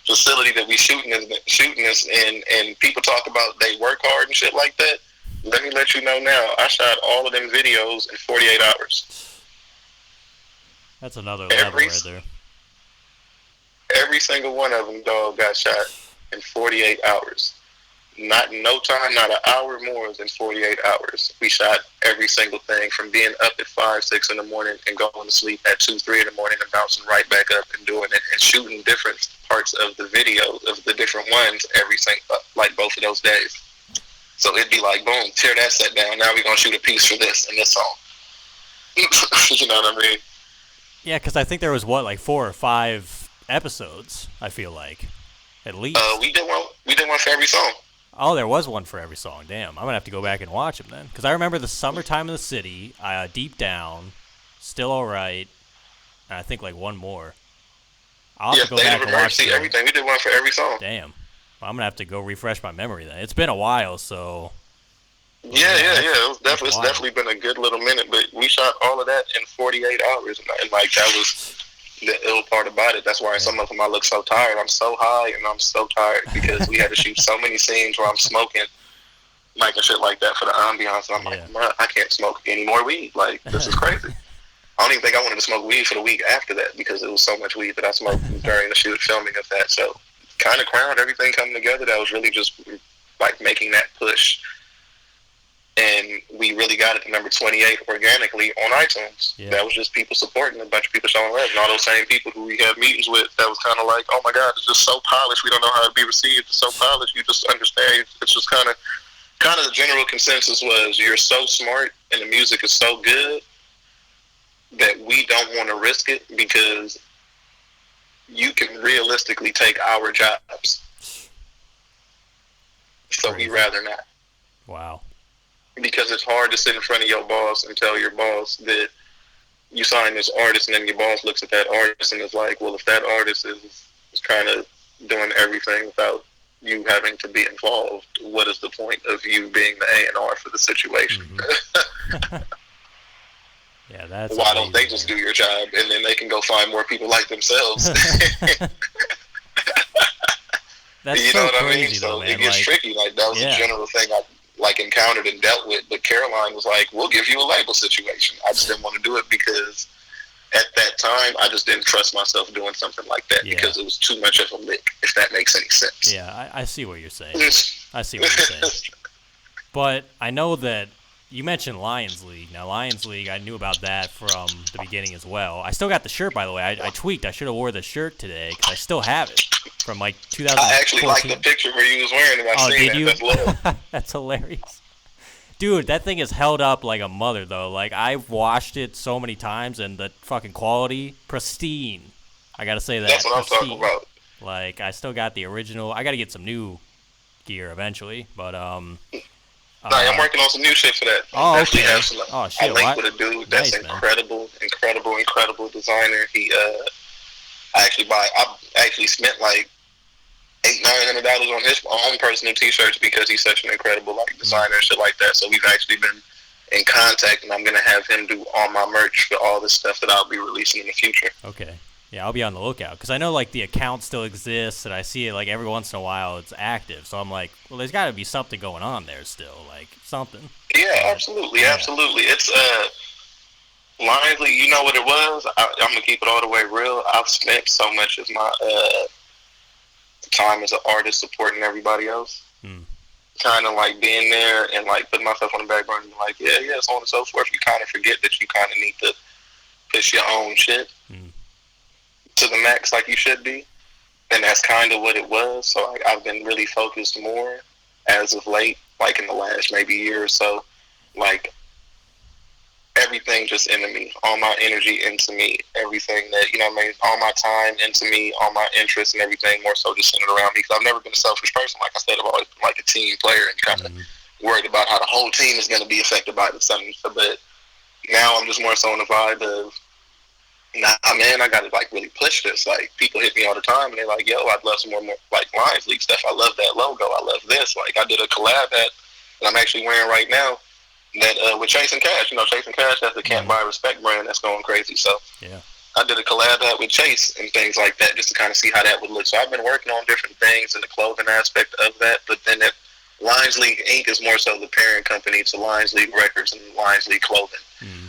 facility that we shooting this in, and people talk about they work hard and shit like that. Let me let you know now, I shot all of them videos in 48 hours. That's another level right there. Every single one of them, dog, got shot in 48 hours. Not no time, not an hour more than 48 hours. We shot every single thing from being up at 5, 6 in the morning and going to sleep at 2, 3 in the morning and bouncing right back up and doing it and shooting different parts of the video of the different ones every single, like both of those days. So it'd be like, boom, tear that set down. Now we're going to shoot a piece for this and this song. You know what I mean? Yeah, because I think there was, like 4 or 5 episodes, I feel like, at least. We did one for every song. Oh, there was one for every song. Damn, I'm gonna have to go back and watch them then, because I remember the Summertime in the City, Deep Down, Still Alright, and I think like one more. I'll have to go back and watch everything. We did one for every song. Damn, well, I'm gonna have to go refresh my memory then. It's been a while, so. Yeah. It's definitely been a good little minute, but we shot all of that in 48 hours, and like that was the ill part about it. That's why some of them I look so tired. I'm so high and I'm so tired because we had to shoot so many scenes where I'm smoking, like and shit like that for the ambiance. And I'm like, man, I can't smoke any more weed. Like, this is crazy. I don't even think I wanted to smoke weed for the week after that because it was so much weed that I smoked during the filming of that. So kind of crowned everything coming together. That was really just like making that push. And we really got it to number 28 organically on iTunes. Yeah. That was just people supporting, a bunch of people showing love. And all those same people who we had meetings with, that was kind of like, oh my God, it's just so polished. We don't know how to be received. It's so polished. You just understand. It's just kind of the general consensus was, you're so smart and the music is so good that we don't want to risk it because you can realistically take our jobs. So we'd rather not. Wow. Because it's hard to sit in front of your boss and tell your boss that you signed this artist, and then your boss looks at that artist and is like, well, if that artist is kind of doing everything without you having to be involved, what is the point of you being the A&R for the situation? Mm-hmm. Yeah, that's why don't they just do your job and then they can go find more people like themselves? That's You know so what I mean? crazy, though, So man. it gets Like, tricky. Like that was a general thing I like encountered and dealt with. But Caroline was like, "We'll give you a label situation." I just didn't want to do it because at that time I just didn't trust myself doing something like that because it was too much of a lick. If that makes any sense. Yeah, I see what you're saying. I see what you're saying. But I know that you mentioned Lions League. Now, Lions League, I knew about that from the beginning as well. I still got the shirt, by the way. I tweaked. I should have wore the shirt today because I still have it from like 2014. I actually liked the picture where you was wearing it. I seen did you? That's love. That's hilarious. Dude, that thing is held up like a mother, though. Like, I've washed it so many times, and the fucking quality, pristine. I gotta say that. That's what pristine. I'm talking about. Like, I still got the original. I gotta get some new gear eventually, but I'm working on some new shit for that. Oh, okay. Have some, oh, shit. I linked with a dude that's incredible designer. I actually spent like $800-900 on his own personal T-shirts because he's such an incredible like designer and shit like that. So we've actually been in contact, and I'm gonna have him do all my merch for all this stuff that I'll be releasing in the future. Okay. Yeah, I'll be on the lookout because I know like the account still exists, and I see it like every once in a while it's active. So I'm like, well, there's got to be something going on there still, like something. Yeah, absolutely. It's Lions League. You know what it was? I'm gonna keep it all the way real. I've spent so much of my time as an artist supporting everybody else. Kind of like being there and like putting myself on the back burner and like, yeah, so on and so forth. You kind of forget that you kind of need to push your own shit to the max like you should be. And that's kind of what it was. So like, I've been really focused more as of late, like in the last maybe year or so, like everything just into me, all my energy into me, everything that, you know what I mean, all my time into me, all my interests and everything more so just centered around me because I've never been a selfish person. Like I said, I've always been like a team player and kind of worried about how the whole team is going to be affected by it. But now I'm just more so in the vibe of, nah, man, I got to like really push this. Like people hit me all the time and they're like, yo, I'd love some more like Lions League stuff. I love that logo. I love this. Like I did a collab hat that I'm actually wearing right now that with Chase and Cash. You know, Chase and Cash has the Can't Buy Respect brand that's going crazy. So yeah, I did a collab hat with Chase and things like that just to kind of see how that would look. So I've been working on different things in the clothing aspect of that. But then that Lions League Inc. is more so the parent company to Lions League Records and Lions League Clothing.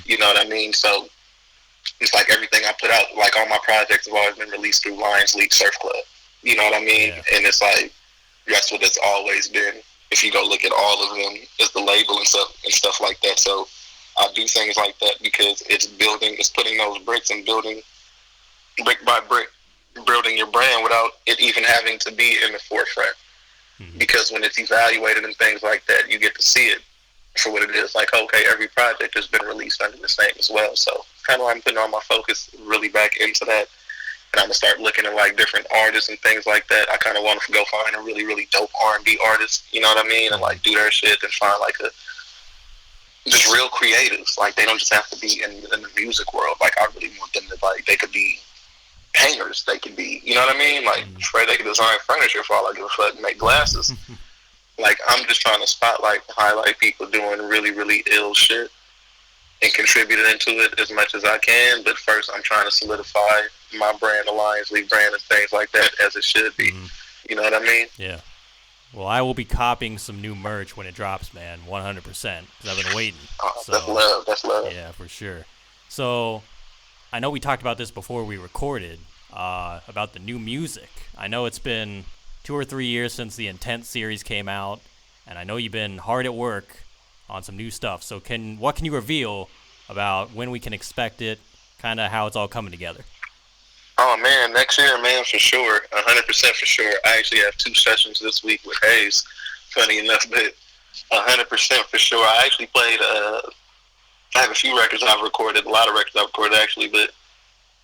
You know what I mean? So it's like everything I put out, like all my projects have always been released through Lions League Surf Club. You know what I mean? Yeah. And it's like, that's what it's always been. If you go look at all of them, it's the label and stuff like that. So I do things like that because it's putting those bricks and building brick by brick, building your brand without it even having to be in the forefront. Because when it's evaluated and things like that, you get to see it for what it is. Like, okay, every project has been released under this name as well. So kind of like I'm putting all my focus really back into that. And I'm going to start looking at like different artists and things like that. I kind of want to go find a really, really dope R&B artist, you know what I mean? And like do their shit and find like just real creatives. Like they don't just have to be in the music world. Like I really want them to like, they could be painters. They could be, you know what I mean? Like they could design furniture for all I give a fuck and make glasses. Like I'm just trying to spotlight and highlight people doing really, really ill shit and contributing into it as much as I can. But first I'm trying to solidify my brand, the Lions League brand and things like that as it should be. You know what I mean? Yeah. Well, I will be copying some new merch when it drops, man, 100%, because I've been waiting. So, that's love. Yeah, for sure. So I know we talked about this before we recorded, about the new music. I know it's been 2 or 3 years since the Intent series came out, and I know you've been hard at work on some new stuff. So what can you reveal about when we can expect it, kind of how it's all coming together? Oh, man, next year, man, for sure, 100% for sure. I actually have 2 sessions this week with Haze, funny enough, but 100% for sure. I actually played, I have a few records I've recorded, a lot of records I've recorded actually, but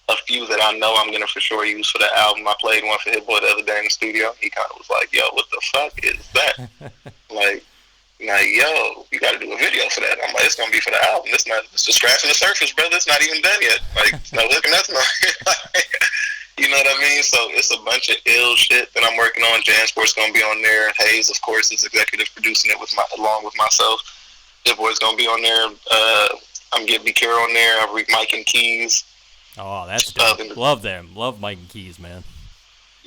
a few that I know I'm going to for sure use for the album. I played one for Hit Boy the other day in the studio. He kind of was like, yo, what the fuck is that? like, yo, you got to do a video for that. I'm like, it's going to be for the album. It's just scratching the surface, brother. It's not even done yet. Like, no looking, that's not. You know what I mean? So it's a bunch of ill shit that I'm working on. Jansport's going to be on there. Haze, of course, is executive producing it along with myself. Hit Boy's going to be on there. I'm getting B. Carroll on there. Mike and Keys. Oh, that's dope. Love them. Love Mike and Keys, man.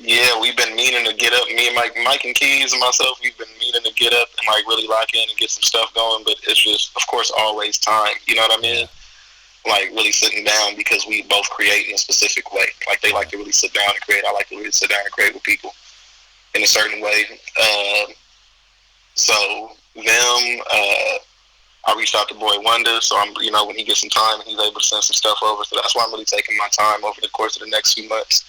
Yeah, we've been meaning to get up. Me and Mike and Keys and myself, we've been meaning to get up and like really lock in and get some stuff going. But it's just, of course, always time. You know what I mean? Like really sitting down because we both create in a specific way. Like they like to really sit down and create. I like to really sit down and create with people in a certain way. So them, I reached out to Boy Wonder. So I'm, you know, when he gets some time and he's able to send some stuff over. So that's why I'm really taking my time over the course of the next few months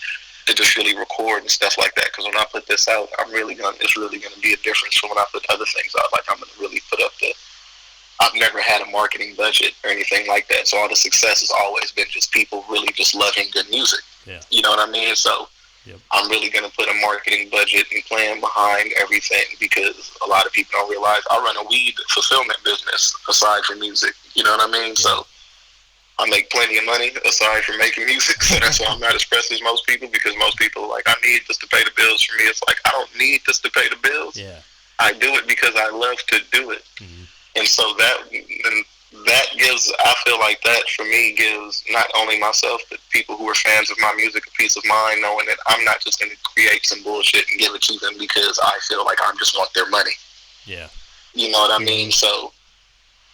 to just really record and stuff like that. Because when I put this out, it's really gonna be a difference from when I put other things out. Like I'm gonna really put up I've never had a marketing budget or anything like that. So all the success has always been just people really just loving good music. Yeah. You know what I mean? So I'm really gonna put a marketing budget and plan behind everything because a lot of people don't realize I run a weed fulfillment business aside from music. You know what I mean? Yeah. So I make plenty of money aside from making music, so that's why I'm not as pressed as most people, because most people are like, I need this to pay the bills. For me, it's like, I don't need this to pay the bills. Yeah. I do it because I love to do it. Mm-hmm. And so that gives, I feel like that for me gives not only myself, but people who are fans of my music a peace of mind, knowing that I'm not just going to create some bullshit and give it to them because I feel like I just want their money. Yeah. You know what I mean? So,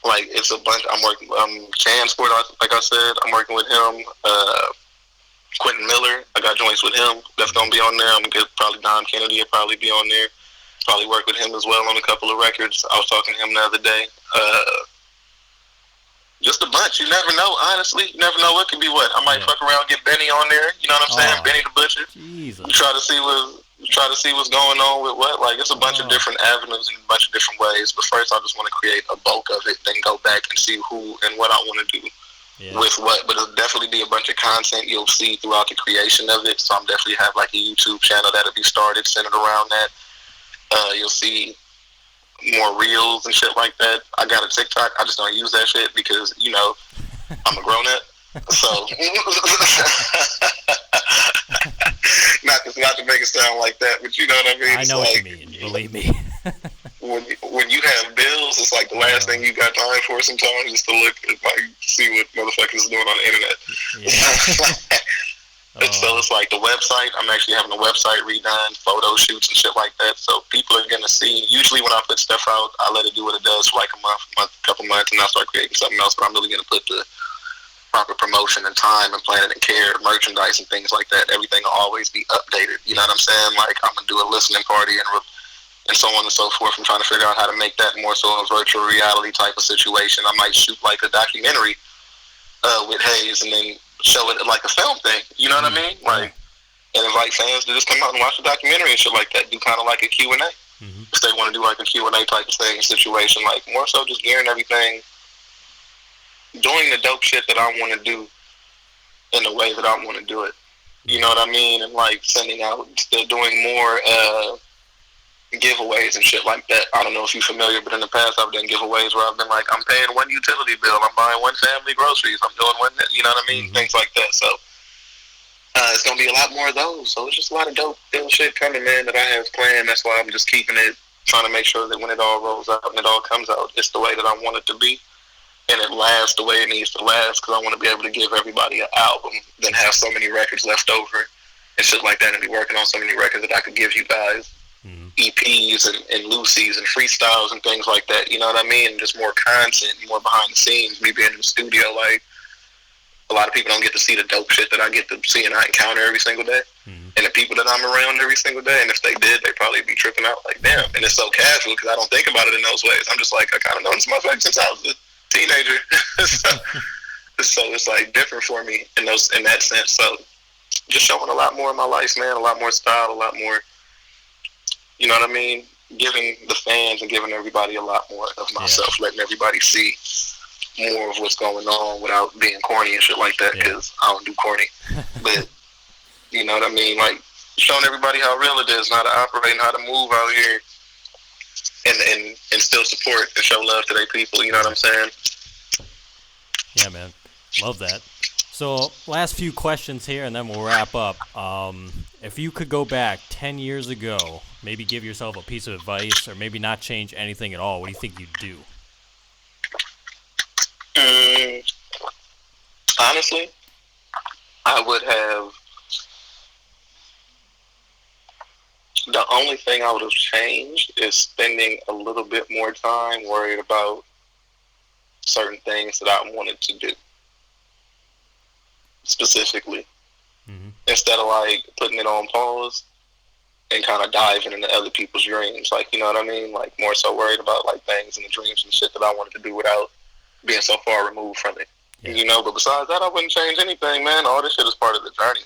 like, it's a bunch. I'm working. Jansport, like I said, I'm working with him. Quentin Miller, I got joints with him. That's gonna be on there. I'm gonna get probably Don Kennedy will probably be on there. Probably work with him as well on a couple of records. I was talking to him the other day. Just a bunch. You never know. Honestly, you never know what could be what. I might fuck around, get Benny on there. You know what I'm saying? Benny the Butcher. Jesus. Try to see what's going on with what. Like, it's a bunch of different avenues and a bunch of different ways. But first, I just want to create a bulk of it, then go back and see who and what I want to do with what. But it'll definitely be a bunch of content you'll see throughout the creation of it. So I'm definitely have like a YouTube channel that'll be started centered around that. You'll see more reels and shit like that. I got a TikTok. I just don't use that shit because, you know, I'm a grown up. So not to make it sound like that, but you know what I mean. I know what you mean. Believe me. when you have bills, it's like the last thing you got time for sometimes is to look at, like, see what motherfuckers is doing on the internet. Yeah. So it's like the website. I'm actually having a website redone, photo shoots and shit like that. So people are gonna see. Usually when I put stuff out, I let it do what it does for like a couple months, and I start creating something else. But I'm really gonna put the proper promotion and time and planning and care, merchandise and things like that. Everything will always be updated. You know what I'm saying? Like, I'm gonna do a listening party and so on and so forth. I'm trying to figure out how to make that more so a virtual reality type of situation. I might shoot like a documentary with Haze and then show it like a film thing. You know what I mean? Like, and invite fans to just come out and watch the documentary and shit like that. Do kind of like a Q&A. Mm-hmm. If they want to do like a Q&A type of thing situation, like more so just gearing everything, doing the dope shit that I want to do in the way that I want to do it. You know what I mean? And like sending out, still doing more giveaways and shit like that. I don't know if you're familiar, but in the past I've done giveaways where I've been like, I'm paying one utility bill, I'm buying one family groceries, I'm doing one, you know what I mean? Mm-hmm. Things like that. So it's gonna be a lot more of those. So it's just a lot of dope shit coming, man, that I have planned. That's why I'm just keeping it, trying to make sure that when it all rolls out and it all comes out, it's the way that I want it to be. And it lasts the way it needs to last, because I want to be able to give everybody an album, then have so many records left over and shit like that, and be working on so many records that I could give you guys EPs and Lucy's and freestyles and things like that. You know what I mean? And just more content, more behind the scenes. Me being in the studio, like, a lot of people don't get to see the dope shit that I get to see and I encounter every single day. And the people that I'm around every single day, and if they did, they'd probably be tripping out like, damn. And it's so casual because I don't think about it in those ways. I'm just like, I kind of know this motherfucker since I was a teenager. So it's like different for me in that sense. So just showing a lot more of my life, man, a lot more style, a lot more, you know what I mean, giving the fans and giving everybody a lot more of myself, letting everybody see more of what's going on without being corny and shit like that, because I don't do corny. But you know what I mean, like showing everybody how real it is, and how to operate and how to move out here and still support and show love to their people. You know what I'm saying? Yeah, man. Love that. So, last few questions here, and then we'll wrap up. If you could go back 10 years ago, maybe give yourself a piece of advice, or maybe not change anything at all, what do you think you'd do? Honestly, I would have The only thing I would have changed is spending a little bit more time worried about certain things that I wanted to do specifically, instead of like putting it on pause and kind of diving into other people's dreams. Like, you know what I mean? Like, more so worried about like things and the dreams and shit that I wanted to do without being so far removed from it. Yeah. You know, but besides that, I wouldn't change anything, man. All this shit is part of the journey.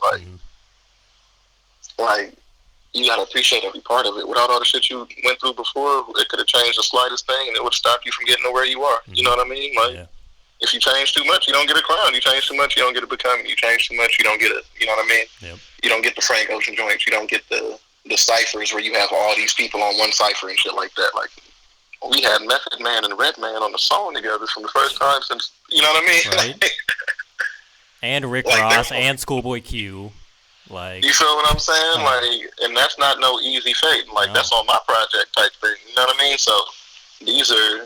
Like, you gotta appreciate every part of it. Without all the shit you went through before, it could have changed the slightest thing, and it would have stopped you from getting to where you are. You know what I mean? Like, if you change too much, you don't get a crown. You change too much, you don't get a becoming. You change too much, you don't get a, you know what I mean? Yep. You don't get the Frank Ocean joints. You don't get the ciphers where you have all these people on one cipher and shit like that. Like, we had Method Man and Red Man on the song together from the first time since, you know what I mean? Right. And Rick Ross and Schoolboy Q. Like, you feel what I'm saying? Like, and that's not no easy fate. Like, that's on my project type thing. You know what I mean? So these are,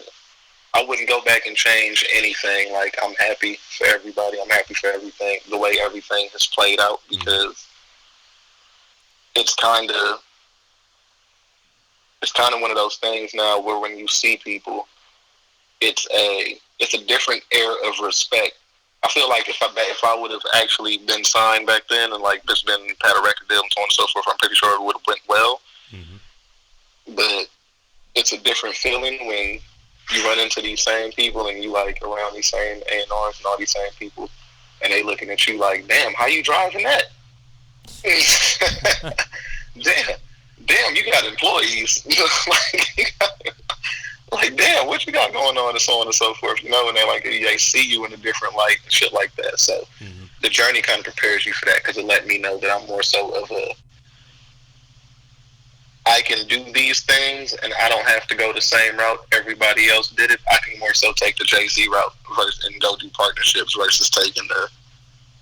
I wouldn't go back and change anything. Like, I'm happy for everybody. I'm happy for everything, the way everything has played out, because it's kind of one of those things now where when you see people, it's a different air of respect. I feel like if I would have actually been signed back then and like just been had a record deal and so on and so forth, I'm pretty sure it would have went well. But it's a different feeling when you run into these same people and you like around these same A&Rs and all these same people, and they looking at you like, damn, how you driving that? damn, you got employees. Like, damn, what you got going on, and so on and so forth, you know, and they see you in a different light and shit like that. So the journey kind of prepares you for that, because it let me know that I'm more so of I can do these things and I don't have to go the same route everybody else did it. I can more so take the Jay-Z route and go do partnerships versus taking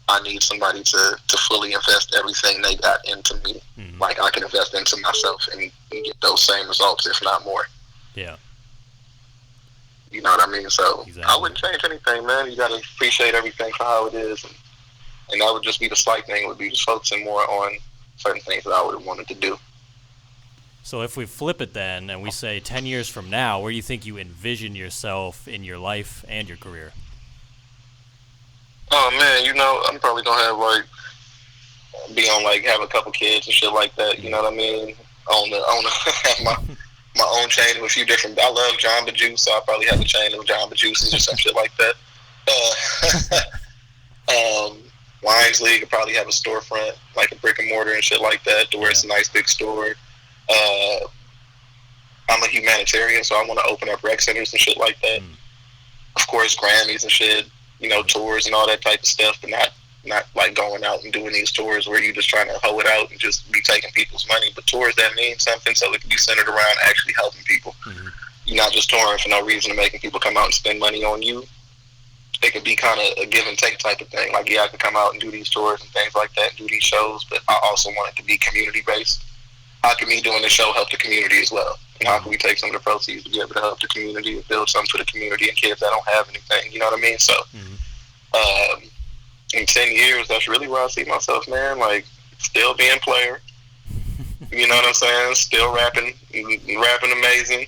I need somebody to fully invest everything they got into me. Like, I can invest into myself and get those same results, if not more. Yeah. You know what I mean? So exactly. I wouldn't change anything, man. You got to appreciate everything for how it is. And that would just be the slight thing, would be just focusing more on certain things that I would have wanted to do. So if we flip it then and we say 10 years from now, where do you think you envision yourself in your life and your career? Oh, man, you know, I'm probably going to have, have a couple kids and shit like that. You know what I mean? Have my own chain of a few different. I love Jamba Juice, so I'll probably have a chain of Jamba Juices or some shit like that. Lions League could probably have a storefront, like a brick and mortar and shit like that, to where it's a nice big store. I'm a humanitarian, so I want to open up rec centers and shit like that. Of course, Grammys and shit, you know, tours and all that type of stuff, but not like going out and doing these tours where you're just trying to hoe it out and just be taking people's money, but tours that mean something, so it can be centered around actually helping people. You're not just touring for no reason and making people come out and spend money on you. It could be kind of a give and take type of thing. Like, yeah, I can come out and do these tours and things like that and do these shows, but I also want it to be community based. How can me doing this show help the community as well? And how can we take some of the proceeds to be able to help the community and build something for the community and kids that don't have anything? You know what I mean? So, in 10 years, that's really where I see myself, man. Like, still being player. You know what I'm saying? Still rapping amazing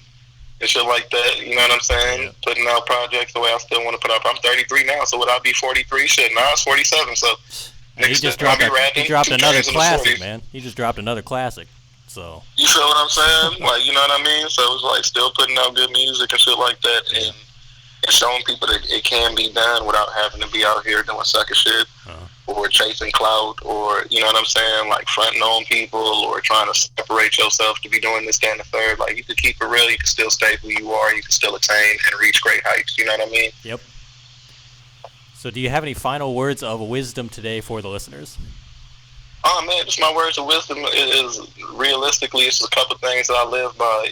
and shit like that. You know what I'm saying? Yeah. Putting out projects the way I still want to put out. I'm 33 now, so would I be 43? Shit, nah, it's 47. So, he just dropped another classic, man. He just dropped another classic. So, you feel what I'm saying? Like, you know what I mean? So it's like still putting out good music and shit like that, and showing people that it can be done without having to be out here doing sucker shit or chasing clout, or, you know what I'm saying, like fronting on people or trying to separate yourself to be doing this, that, and the third. Like, you can keep it real, you can still stay who you are, you can still attain and reach great heights. You know what I mean? Yep. So do you have any final words of wisdom today for the listeners? Oh, man, just my words of wisdom is realistically, it's a couple things that I live by.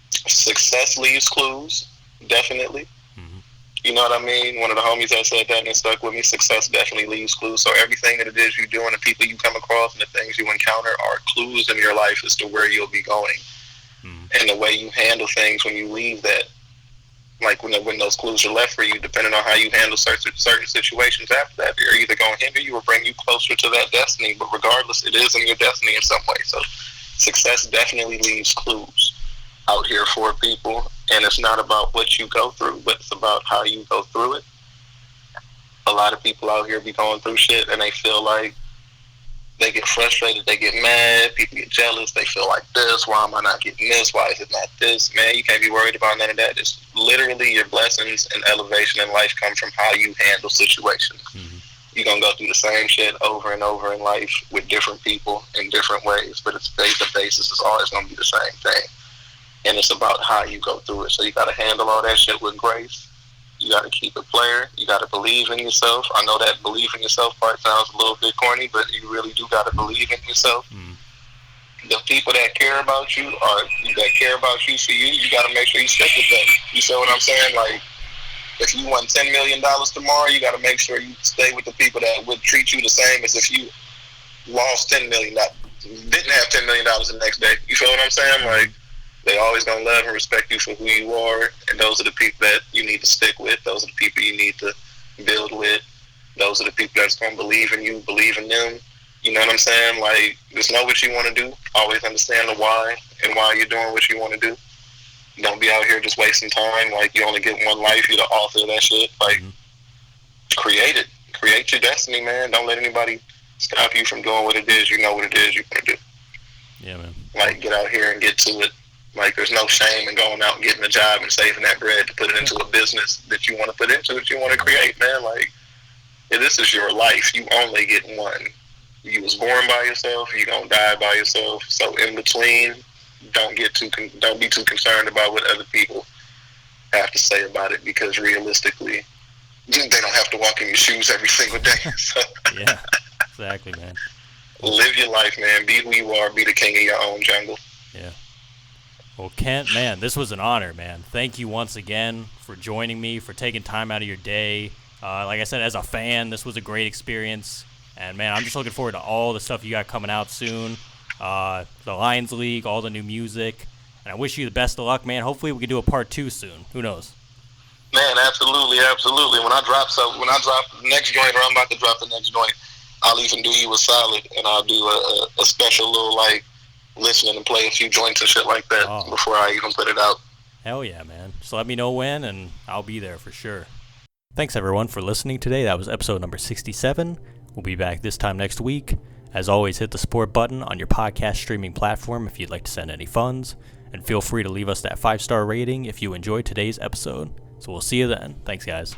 Success leaves clues, definitely. You know what I mean? One of the homies that said that and it stuck with me. Success definitely leaves clues. So everything that it is you do and the people you come across and the things you encounter are clues in your life as to where you'll be going. And the way you handle things when you leave that Like when those clues are left for you, depending on how you handle certain situations after that, they're either going to hinder you or bring you closer to that destiny. But regardless, it is in your destiny in some way. So success definitely leaves clues out here for people, and it's not about what you go through, but it's about how you go through it. A lot of people out here be going through shit, and they feel like they get frustrated, they get mad, people get jealous, they feel like this, why am I not getting this, why is it not this? Man, you can't be worried about none of that. It's literally your blessings and elevation in life come from how you handle situations. Mm-hmm. You're going to go through the same shit over and over in life with different people in different ways, but the basis is always going to be the same thing. And it's about how you go through it. So you got to handle all that shit with grace. You got to keep it player. You got to believe in yourself. I know that believe in yourself part sounds a little bit corny, but you really do got to believe in yourself. Mm. The people that care about you for you, you got to make sure you stick with them. You see what I'm saying? Like, if you won $10 million tomorrow, you got to make sure you stay with the people that would treat you the same as if you lost $10 million, didn't have $10 million the next day. You feel what I'm saying? Like, they always gonna love and respect you for who you are, and those are the people that you need to stick with. Those are the people you need to build with. Those are the people that's gonna believe in you, believe in them. You know what I'm saying? Like, just know what you want to do. Always understand the why and why you're doing what you want to do. Don't be out here just wasting time. Like, you only get one life. You're the author of that shit. Like, create it. Create your destiny, man. Don't let anybody stop you from doing what it is. You know what it is you want to do. Yeah, man. Like, get out here and get to it. Like, there's no shame in going out and getting a job and saving that bread to put it into a business that you want to put into, that you want to create, man. Like, this is your life. You only get one. You was born by yourself. You're going to die by yourself. So in between, don't be too concerned about what other people have to say about it, because realistically, they don't have to walk in your shoes every single day. So. Yeah, exactly, man. Live your life, man. Be who you are. Be the king of your own jungle. Yeah. Well, Kent, man, this was an honor, man. Thank you once again for joining me, for taking time out of your day. Like I said, as a fan, this was a great experience. And, man, I'm just looking forward to all the stuff you got coming out soon. The Lions League, all the new music. And I wish you the best of luck, man. Hopefully we can do a part 2 soon. Who knows? Man, absolutely, absolutely. When I drop the next joint, or I'm about to drop the next joint, I'll even do you a solid, and I'll do a special little, like, listening and play a few joints and shit like that before I even put it out. Hell yeah, man. Just let me know when, and I'll be there for sure. Thanks, everyone, for listening today. That was episode number 67. We'll be back this time next week. As always, hit the support button on your podcast streaming platform if you'd like to send any funds, and feel free to leave us that 5-star rating if you enjoyed today's episode. So we'll see you then. Thanks, guys.